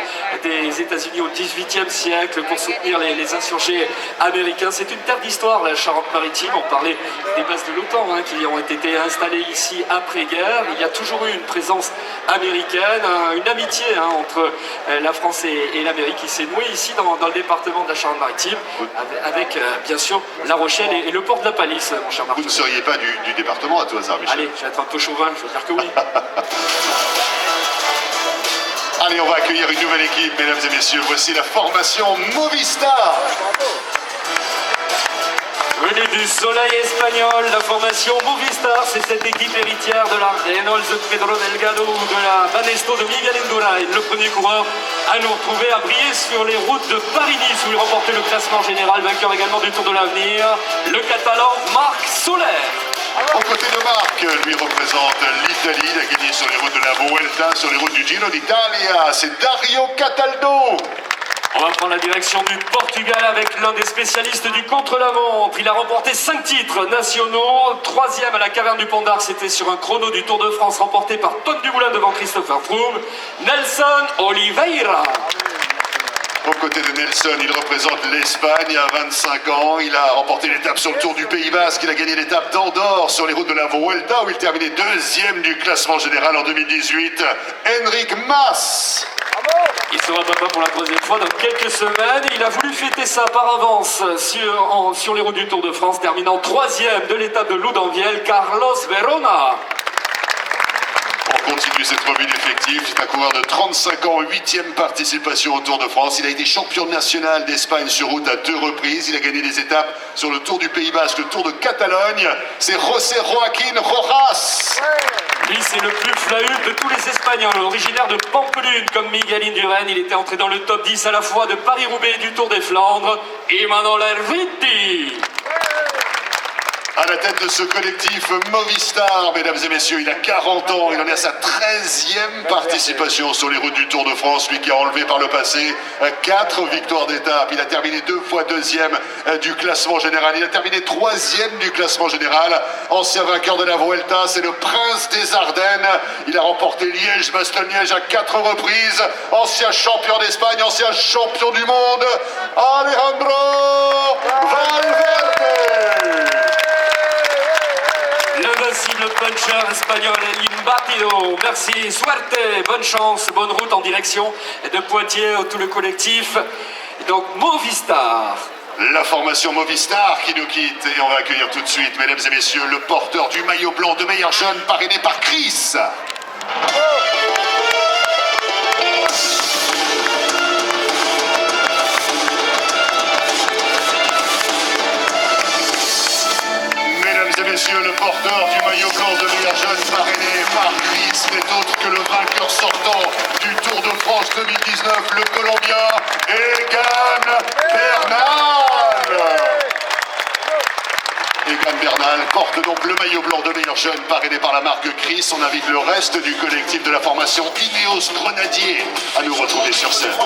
des États-Unis au XVIIIe siècle pour soutenir les insurgés américains. C'est une terre d'histoire, la Charente-Maritime. On parlait des bases de l'OTAN qui ont été installées ici après-guerre. Il y a toujours eu une présence américaine, une amitié entre la France et l'Amérique qui s'est nouée ici dans le département de la Charente-Maritime avec bien sûr La Rochelle et le port de la Palisse, mon cher Marc. Vous ne seriez pas du département à tout hasard, Michel? Allez, je vais être un peu chauvin, je veux dire que oui. Allez, on va accueillir une nouvelle équipe, mesdames et messieurs. Voici la formation Movistar. Venue du soleil espagnol, la formation Movistar, c'est cette équipe héritière de la Reynolds de Pedro Delgado ou de la Banesto de Miguel Indurain. Le premier coureur à nous retrouver, à briller sur les routes de Paris-Nice où il remportait le classement général, vainqueur également du Tour de l'Avenir, le Catalan Marc Soler. Aux côtés de Marc, lui représente l'Italie, il a gagné sur les routes de la Vuelta, sur les routes du Giro d'Italia, c'est Dario Cataldo. On va prendre la direction du Portugal avec l'un des spécialistes du contre-la-montre. Il a remporté 5 titres nationaux. 3e à la Caverne du Pont d'Arc, c'était sur un chrono du Tour de France remporté par Tom Dumoulin devant Christopher Froome. Nelson Oliveira. Aux côtés de Nelson, il représente l'Espagne à 25 ans. Il a remporté l'étape sur le Tour du Pays Basque. Il a gagné l'étape d'Andorre sur les routes de la Vuelta où il terminait 2e du classement général en 2018. Enric Mas. Il sera papa pour la 3e fois dans quelques semaines. Il a voulu fêter ça par avance sur les routes du Tour de France, terminant 3e de l'étape de Loudanviel, Carlos Verona. On continue cette revue d'effectifs. C'est un coureur de 35 ans, 8e participation au Tour de France. Il a été champion national d'Espagne sur route à 2 reprises. Il a gagné des étapes sur le Tour du Pays Basque, le Tour de Catalogne. C'est José Joaquín Rojas. Lui, c'est le plus flahut de tous les Espagnols, originaire de Pampelune, comme Miguel Indurain. Il était entré dans le top 10 à la fois de Paris-Roubaix et du Tour des Flandres. Imanol Erviti. À la tête de ce collectif Movistar, mesdames et messieurs, il a 40 ans, il en est à sa 13e participation sur les routes du Tour de France, lui qui a enlevé par le passé 4 victoires d'étape. Il a terminé 2 fois 2e du classement général, il a terminé 3e du classement général. Ancien vainqueur de la Vuelta, c'est le prince des Ardennes. Il a remporté Liège-Bastogne-Liège à 4 reprises. Ancien champion d'Espagne, ancien champion du monde, Alejandro Valverde. L'invincible puncher espagnol Imbatido. Merci, suerte, bonne chance, bonne route en direction de Poitiers, tout le collectif. Donc Movistar. La formation Movistar qui nous quitte et on va accueillir tout de suite, mesdames et messieurs, le porteur du maillot blanc de meilleur jeune parrainé par Chris. Messieurs, le porteur du maillot blanc de meilleur jeune parrainé par Chris n'est autre que le vainqueur sortant du Tour de France 2019, le Colombien Egan Bernal. Egan Bernal porte donc le maillot blanc de meilleur jeune parrainé par la marque Chris. On invite le reste du collectif de la formation Ineos Grenadier à nous retrouver sur scène.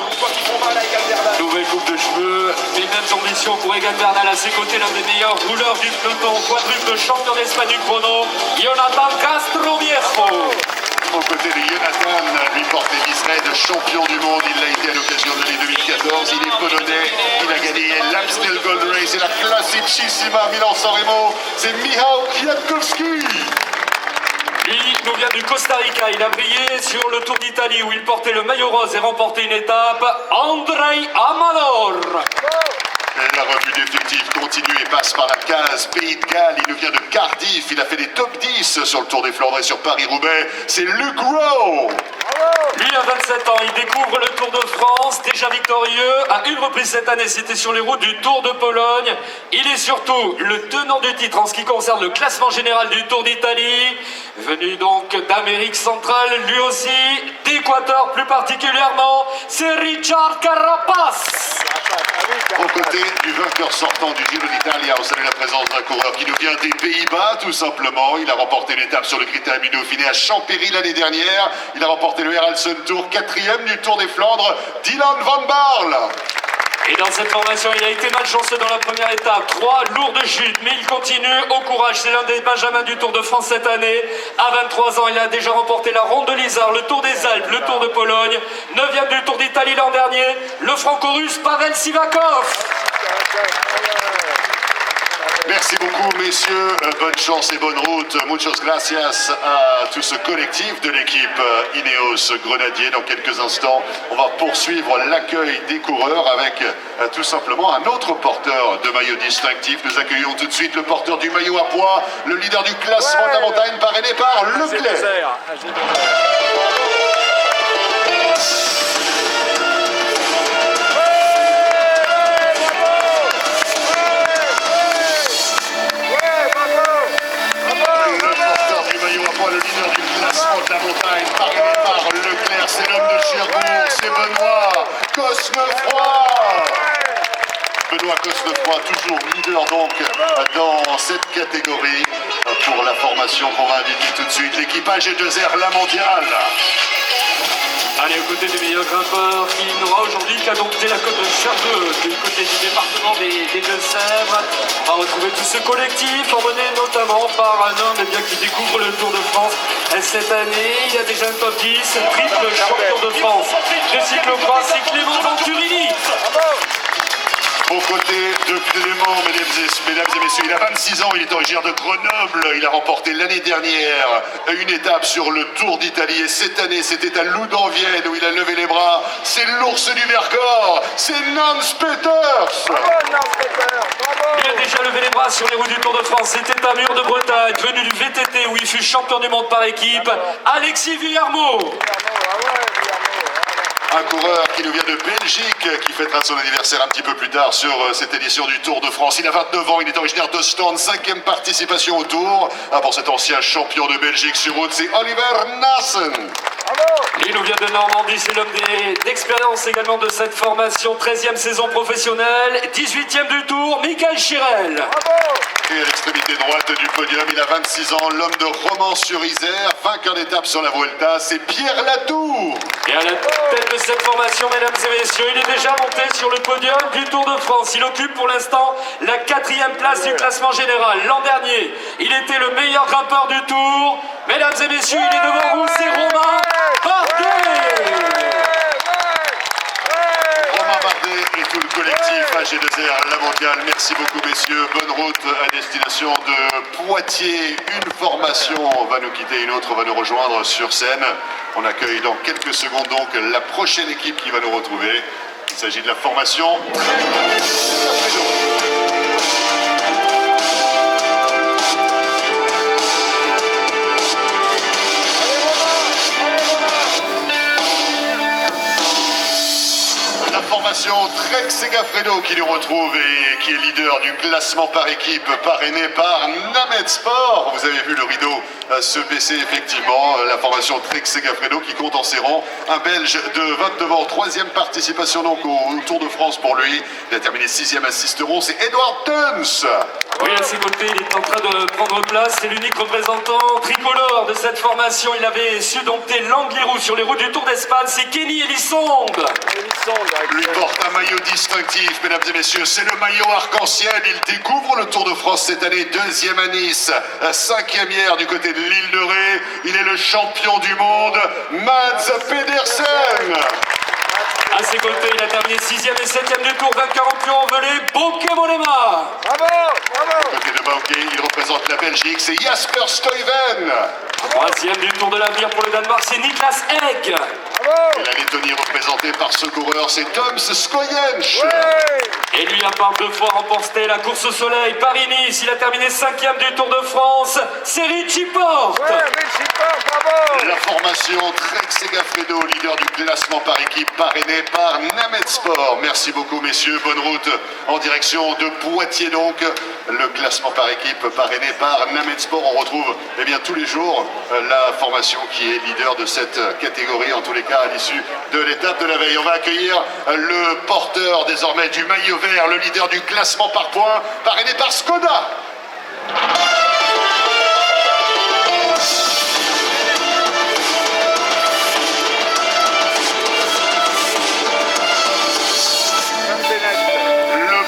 Nouvelle coupe de cheveux, les mêmes ambitions pour Egan Bernal à ses côtés, l'un des meilleurs rouleurs du peloton, quadruple champion d'Espagne du chrono, Jonathan Castroviejo. Aux côtés de Jonathan, lui porte les Israël champion du monde. Il l'a été à l'occasion de l'année 2014. Il est polonais. Il a gagné l'Amstel Gold Race et la Classicissima Milan-San Remo. C'est Michał Kwiatkowski. Lui nous vient du Costa Rica. Il a brillé sur le Tour d'Italie où il portait le maillot rose et remporté une étape. Andrei Amador. La revue d'effectifs continue et passe par la case Pays de Galles. Il nous vient de Cardiff. Il a fait des top 10 sur le Tour des Flandres et sur Paris-Roubaix. C'est Luke Rowe. Lui a 27 ans, il découvre le Tour de France, déjà victorieux. À une reprise cette année, c'était sur les routes du Tour de Pologne. Il est surtout le tenant du titre en ce qui concerne le classement général du Tour d'Italie. Venu donc d'Amérique centrale, lui aussi, d'Équateur plus particulièrement, c'est Richard Carapaz. Aux côtés du vainqueur sortant du Giro d'Italia, on salue la présence d'un coureur qui nous vient des Pays-Bas, tout simplement. Il a remporté l'étape sur le Critérium Dauphiné à Champéry l'année dernière. Il a remporté le Heralsen Tour, 4e du Tour des Flandres, Dylan van Baarle. Et dans cette formation, il a été malchanceux dans la première étape. 3 lourdes chutes, mais il continue au courage. C'est l'un des benjamins du Tour de France cette année. À 23 ans, il a déjà remporté la Ronde de l'Isère, le Tour des Alpes, le Tour de Pologne. 9e du Tour d'Italie l'an dernier, le franco-russe Pavel Sivakov. Merci beaucoup, messieurs. Bonne chance et bonne route. Muchas gracias à tout ce collectif de l'équipe Ineos Grenadier. Dans quelques instants, on va poursuivre l'accueil des coureurs avec tout simplement un autre porteur de maillot distinctif. Nous accueillons tout de suite le porteur du maillot à pois, le leader du classement de la montagne, parrainé par Leclerc. Le leader du classement de la montagne, parrainé par Leclerc, c'est l'homme de Cherbourg, c'est Benoît Cosnefroy. Benoît Cosnefroy, toujours leader donc dans cette catégorie pour la formation qu'on va inviter tout de suite. L'équipage est 2R, la mondiale. Allez, aux côtés du meilleur grimpeur qui n'aura aujourd'hui qu'à dompter la côte de Charbleux, du côté du département des Deux-Sèvres. On va retrouver tout ce collectif, emmené notamment par un homme qui découvre le Tour de France cette année. Il y a déjà un top 10, triple champion de France de cyclocross, c'est Clément Venturini. Aux côtés de Clément, mesdames et messieurs, il a 26 ans, il est originaire de Grenoble. Il a remporté l'année dernière une étape sur le Tour d'Italie. Et cette année, c'était à Loudanvienne où il a levé les bras. C'est l'ours du Vercors, c'est Nance Peters. Il a déjà levé les bras sur les routes du Tour de France. C'était à Mur de Bretagne, venu du VTT où il fut champion du monde par équipe. Alexis Villarmeau. Un coureur qui nous vient de Belgique, qui fêtera son anniversaire un petit peu plus tard sur cette édition du Tour de France. Il a 29 ans, il est originaire d'Ostende, 5e participation au Tour. Pour cet ancien champion de Belgique sur route, c'est Oliver Nassen. Il nous vient de Normandie, c'est l'homme d'expérience également de cette formation. 13e saison professionnelle, 18e du Tour, Michael Chirel. Et à l'extrémité droite du podium, il a 26 ans, l'homme de Romans-sur-Isère, vainqueur d'étape sur la Vuelta, c'est Pierre Latour. Et à la tête de cette formation, mesdames et messieurs, il est déjà monté sur le podium du Tour de France. Il occupe pour l'instant la 4e place du classement général. L'an dernier, il était le meilleur grimpeur du Tour. Mesdames et messieurs, il est devant vous, c'est Romain Bardet. Romain Bardet et tout le collectif AG2R, la mondiale. Merci beaucoup, messieurs. Bonne route à destination de Poitiers. Une formation va nous quitter, une autre va nous rejoindre sur scène. On accueille dans quelques secondes donc la prochaine équipe qui va nous retrouver. Il s'agit de la formation. La formation Trek Segafredo qui nous retrouve et qui est leader du classement par équipe parrainé par Named Sport. Vous avez vu le rideau se baisser effectivement. La formation Trek Segafredo qui compte en ses rangs un Belge de 29 ans, 3e participation donc au Tour de France pour lui. Il a terminé 6e à Sisteron, c'est Edward Tuns. Oui, à ses côtés, il est en train de prendre place. C'est l'unique représentant tricolore de cette formation. Il avait su dompter l'Angliru sur les routes du Tour d'Espagne. C'est Kenny Elissonde. Lui porte un maillot distinctif, mesdames et messieurs. C'est le maillot arc-en-ciel. Il découvre le Tour de France cette année, 2e à Nice, 5e hier du côté de l'île de Ré. Il est le champion du monde, Mads Pedersen. À ses côtés, il a terminé 6e et 7e du Tour, vainqueur en pion envolé, Bauke Mollema. Du côté de Bauke, il représente la Belgique, c'est Jasper Stuyven. 3e du Tour de l'avenir pour le Danemark, c'est Niklas Egg. Et la Lettonie représentée par ce coureur, c'est Toms Skojensch. Et lui a par 2 fois remporté la course au soleil Paris-Nice. Il a terminé 5e du Tour de France, c'est Richie Porte. La formation Trek Segafredo, leader du classement par équipe, parrainé par Named Sport. Merci beaucoup, messieurs. Bonne route en direction de Poitiers, donc. Le classement par équipe parrainé par Named Sport. On retrouve tous les jours la formation qui est leader de cette catégorie, en tous les cas à l'issue de l'étape de la veille. On va accueillir le porteur désormais du maillot vert, le leader du classement par points, parrainé par Skoda.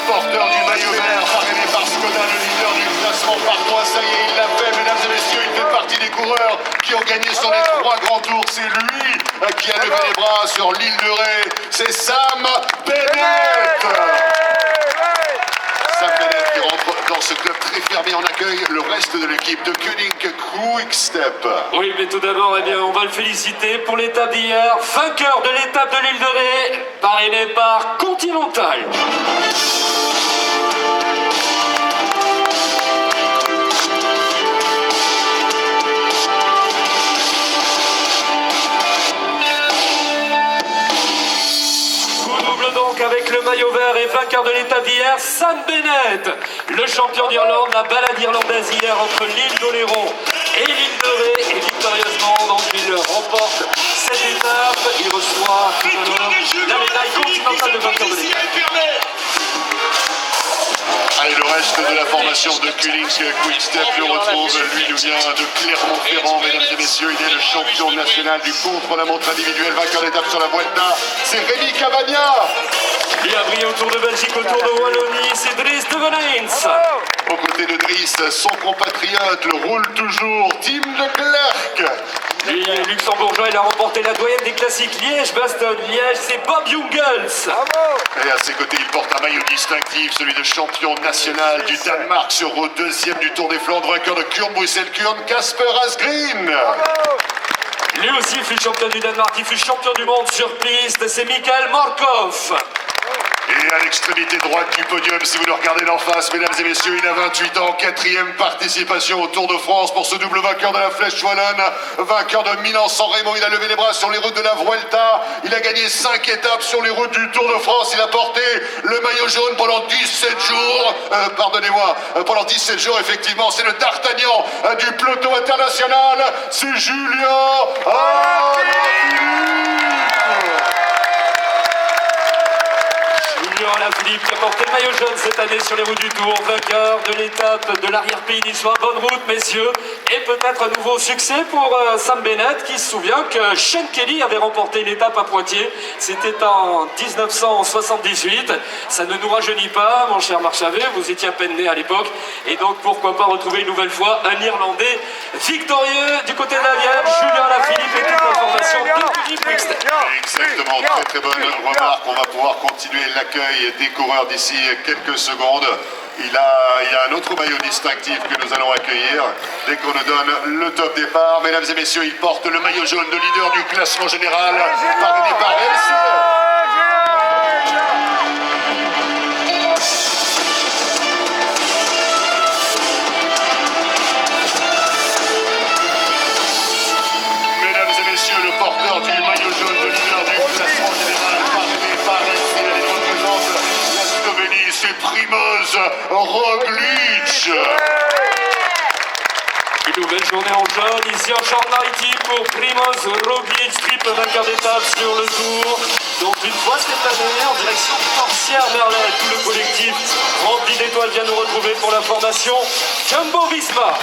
Porteur du maillot vert, parrainé par Skoda, le leader du classement par points. Ça y est, il l'a fait, mesdames et messieurs. Il fait partie des coureurs qui ont gagné sur les 3 grands tours. C'est lui qui a levé les bras sur l'île de Ré. C'est Sam Bennett. Sam Bennett qui rentre dans ce club très fermé. On accueille le reste de l'équipe de Koenig Quick Step. Oui, mais tout d'abord, on va le féliciter pour l'étape d'hier. Vainqueur de l'étape de l'île de Ré, parrainé par Continental. Donc avec le maillot vert et vainqueur de l'étape d'hier, Sam Bennett, le champion d'Irlande, la balade irlandaise hier entre l'île d'Oléron et l'île de Ré, et victorieusement donc il remporte cette étape, il reçoit la médaille continentale de vainqueur de l'étape. Et le reste de la formation de Kulik Quick-Step le retrouve. Lui nous vient de Clermont-Ferrand, mesdames et messieurs. Il est le champion national du contre-la-montre individuel, vainqueur d'étape sur la Vuelta. C'est Rémi Cavagna. Il a brillé au Tour de Belgique, au Tour de Wallonie, c'est Dries de Venens. Aux côtés de Dries, son compatriote, le roule toujours, Tim de Klerk. Lui, luxembourgeois, il a remporté la doyenne des classiques Liège-Bastogne-Liège, c'est Bob Jungels. Et à ses côtés, il porte un maillot distinctif, celui de champion national du Danemark sur route, deuxième du Tour des Flandres, vainqueur de Kurn-Bruxelles-Kurn, Kasper Asgreen. Lui aussi fut champion du Danemark, il fut champion du monde sur piste, c'est Mikael Morkov. Et à l'extrémité droite du podium, si vous le regardez d'en face, mesdames et messieurs, il a 28 ans, quatrième participation au Tour de France pour ce double vainqueur de la Flèche Wallonne, vainqueur de Milan-San Remo. Il a levé les bras sur les routes de la Vuelta, il a gagné 5 étapes sur les routes du Tour de France, il a porté le maillot jaune pendant 17 jours, pendant 17 jours, effectivement, c'est le D'Artagnan du peloton international, c'est Julien Alaphilippe. Alaphilippe qui a porté le maillot jaune cette année sur les routes du Tour, vainqueur de l'étape de l'arrière-pays niçois. Bonne route, messieurs, et peut-être un nouveau succès pour Sam Bennett, qui se souvient que Shane Kelly avait remporté une étape à Poitiers. C'était en 1978. Ça ne nous rajeunit pas, mon cher Marc Chavet, vous étiez à peine né à l'époque, et donc pourquoi pas retrouver une nouvelle fois un Irlandais victorieux du côté de la Vienne, Julien Alaphilippe, et toute la formation de Kulik Quick-Step. Exactement, très bonne remarque. On va pouvoir continuer l'accueil des coureurs d'ici quelques secondes. Il y a un autre maillot distinctif que nous allons accueillir dès qu'on nous donne le top départ. Mesdames et messieurs, il porte le maillot jaune de leader du classement général parrainé par Mesdames et messieurs, le porteur du maillot jaune de leader du classement général parrainé par c'est Primoz Roglic. Une nouvelle journée en jaune ici en Charente-Maritime pour Primoz Roglic, triple vainqueur d'étape sur le Tour. Donc une fois cette année en direction de Corsières-Merlin, tout le collectif rempli d'étoiles vient nous retrouver pour la formation Jumbo-Visma.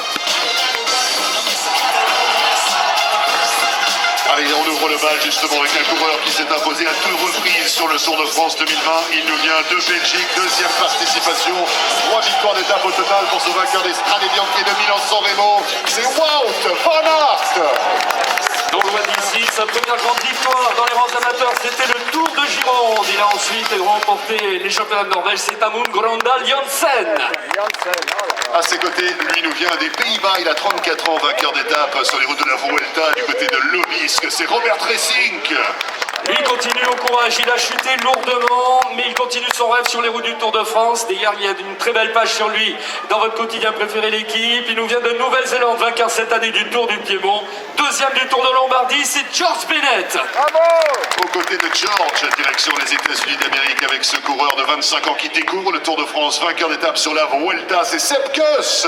Allez, on ouvre le bal justement avec un coureur qui s'est imposé à 2 reprises sur le Tour de France 2020. Il nous vient de Belgique, deuxième participation, 3 victoires d'étape au total pour ce vainqueur des Strade Bianche de Milan-San Remo. C'est Wout van Aert. Non loin d'ici, sa première grande victoire dans les rangs amateurs, c'était le Tour de Gironde. Il a ensuite remporté les championnats de Norvège, c'est Amund Grøndal Jansen. À ses côtés, lui nous vient des Pays-Bas, il a 34 ans, vainqueur d'étape sur les routes de la Vuelta du côté de Lobisk, c'est Robert Ressink. Lui continue au courage, il a chuté lourdement, mais il continue son rêve sur les routes du Tour de France. D'ailleurs, il y a une très belle page sur lui dans votre quotidien préféré, l'équipe. Il nous vient de Nouvelle-Zélande, vainqueur cette année du Tour du Piémont. Deuxième du Tour de Lombardie, c'est George Bennett. Aux côtés de George, direction les États-Unis d'Amérique avec ce coureur de 25 ans qui découvre le Tour de France, vainqueur d'étape sur la Vuelta, c'est Sepp Kuss.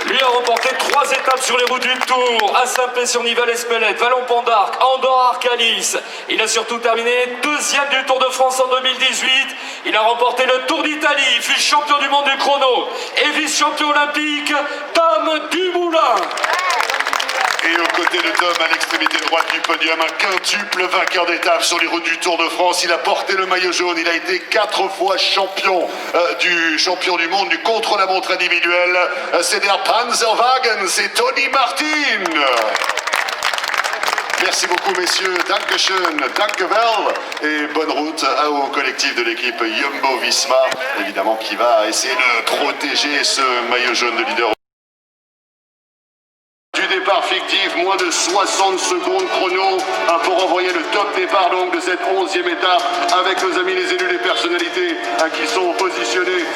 Lui a remporté 3 étapes sur les routes du Tour, à Saint-Pé-sur-Nivelle-Espelette, Vallon-Pont d'Arc, Andorre-Arcalis. Il a surtout terminé deuxième du Tour de France en 2018. Il a remporté le Tour d'Italie, il fut champion du monde du chrono et vice-champion olympique, Tom Dumoulin. Et aux côtés de Tom, à l'extrémité droite du podium, un quintuple vainqueur d'étape sur les routes du Tour de France. Il a porté le maillot jaune, il a été 4 fois champion du monde du contre-la-montre individuel. C'est der Panzerwagen, c'est Tony Martin. Merci beaucoup messieurs, Dankeschön, Dankevel, et bonne route au collectif de l'équipe Jumbo-Visma, évidemment qui va essayer de protéger ce maillot jaune de leader. Du départ fictif, moins de 60 secondes chrono pour envoyer le top départ donc de cette 11e étape avec nos amis les élus, les personnalités qui sont positionnés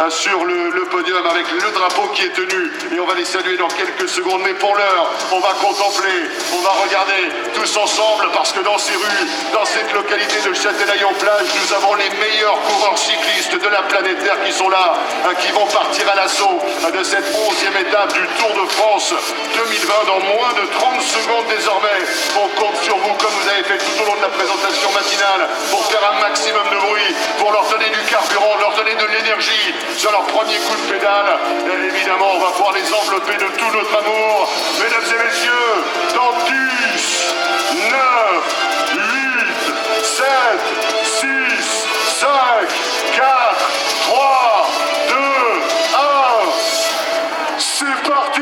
sur le podium avec le drapeau qui est tenu, et on va les saluer dans quelques secondes. Mais pour l'heure, on va contempler, on va regarder tous ensemble, parce que dans ces rues, dans cette localité de Châtelaillon-Plage, nous avons les meilleurs coureurs cyclistes de la planète Terre qui sont là, qui vont partir à l'assaut de cette 11e étape du Tour de France 2020. 2020 dans moins de 30 secondes désormais. On compte sur vous comme vous avez fait tout au long de la présentation matinale pour faire un maximum de bruit, pour leur donner du carburant, leur donner de l'énergie sur leur premier coup de pédale. Et évidemment, on va pouvoir les envelopper de tout notre amour. Mesdames et messieurs, dans 10, 9, 8, 7, 6, 5, 4, 3, 2, 1, c'est parti!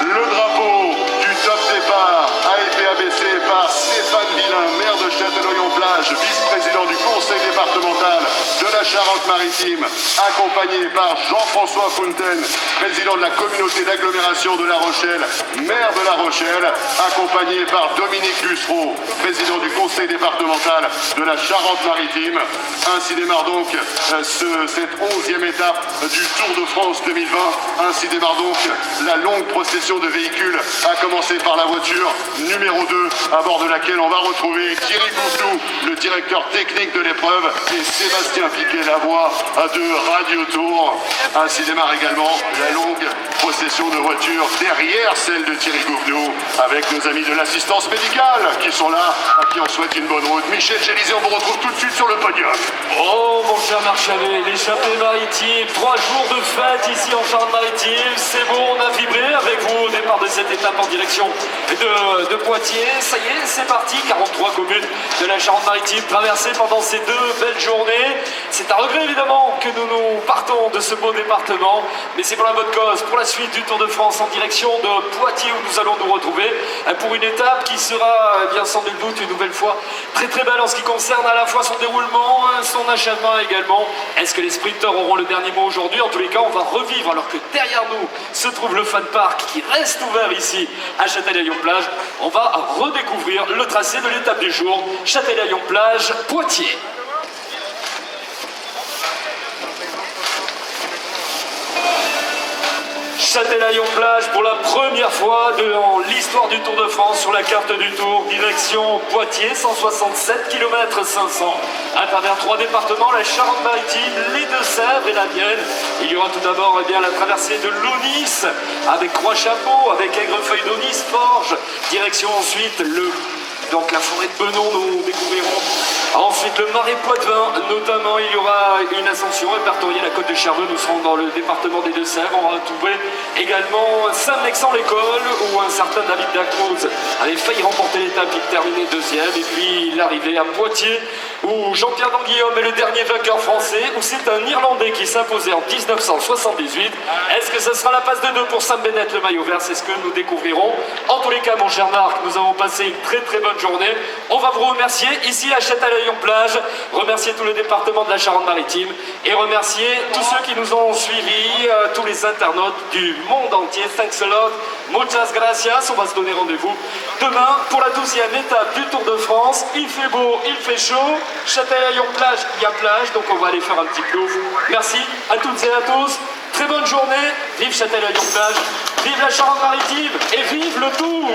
Le drapeau du top départ a été abaissé par Stéphane Villain, maire de Châtellerault-Plage, vice-président du conseil départemental de la Charente-Maritime, accompagné par Jean-François Fontaine, président de la communauté d'agglomération de La Rochelle, maire de La Rochelle, accompagné par Dominique Bussereau, président du conseil départemental de la Charente-Maritime. Ainsi démarre donc cette 11e étape du Tour de France 2020. Ainsi démarre donc la longue procession de véhicules, à commencer par la voiture numéro 2, à bord de laquelle on va retrouver Thierry Gouffenou, le directeur technique de l'épreuve, et Sébastien Piquet, la voix de Radio Tour. Ainsi démarre également la longue procession de voitures derrière celle de Thierry Gouffenou, avec nos amis de l'assistance médicale qui sont là, à qui on souhaite une bonne route. Michel Gélisé, on vous retrouve tout de suite sur le podium. Oh mon cher Marc Chavet, l'échappée maritime, 3 jours de fête ici en Charente-Maritime, c'est bon, on a vibré avec vous au départ de cette étape en direction de Poitiers. Ça y est, c'est parti, 43 communes de la Charente-Maritime traversées pendant ces 2 belles journées. C'est un regret évidemment que nous partons de ce beau département, mais c'est pour la bonne cause, pour la suite du Tour de France en direction de Poitiers où nous allons nous retrouver pour une étape qui sera bien sans nul doute une nouvelle fois très très belle en ce qui concerne à la fois son déroulement, son achèvement également. Est-ce que les sprinteurs auront le dernier mot aujourd'hui? En tous les cas, on va revivre alors que derrière nous se trouve le Fun Park qui reste ouvert ici à Châtellerault-Plage. On va redécouvrir le tracé de l'étape du jour, Châtellerault-Plage, Poitiers. Châtellerault-Plage pour la première fois dans l'histoire du Tour de France sur la carte du Tour, direction Poitiers, 167 km 500 à travers 3 départements, la Charente-Maritime, les Deux-Sèvres et la Vienne. Il y aura tout d'abord la traversée de l'Aunis avec Croix-Chapeau, avec Aigrefeuille d'Aunis, Forges, direction ensuite donc la forêt de Benon, nous découvrirons ensuite le Marais Poitevin, notamment il y aura une ascension répertoriée, la côte de Cherveux, nous serons dans le département des Deux-Sèvres, on va retrouver également Saint-Mexan-l'École où un certain David Dacruz avait failli remporter l'étape, il terminait 2e, et puis l'arrivée à Poitiers où Jean-Pierre Danguillaume est le dernier vainqueur français, où c'est un Irlandais qui s'imposait en 1978. Est-ce que ce sera la passe de 2 pour Sam Bennett, le maillot vert? C'est ce que nous découvrirons. En tous les cas, mon cher Marc, nous avons passé une très très bonne journée. On va vous remercier ici à Châtellerault-Plage, remercier tout le département de la Charente-Maritime et remercier tous ceux qui nous ont suivis, tous les internautes du monde entier. Thanks a lot, muchas gracias. On va se donner rendez-vous demain pour la 12e étape du Tour de France. Il fait beau, il fait chaud. Châtellerault-Plage, il y a plage, donc on va aller faire un petit plouf. Merci à toutes et à tous. Très bonne journée. Vive Châtellerault-Plage, vive la Charente-Maritime et vive le Tour.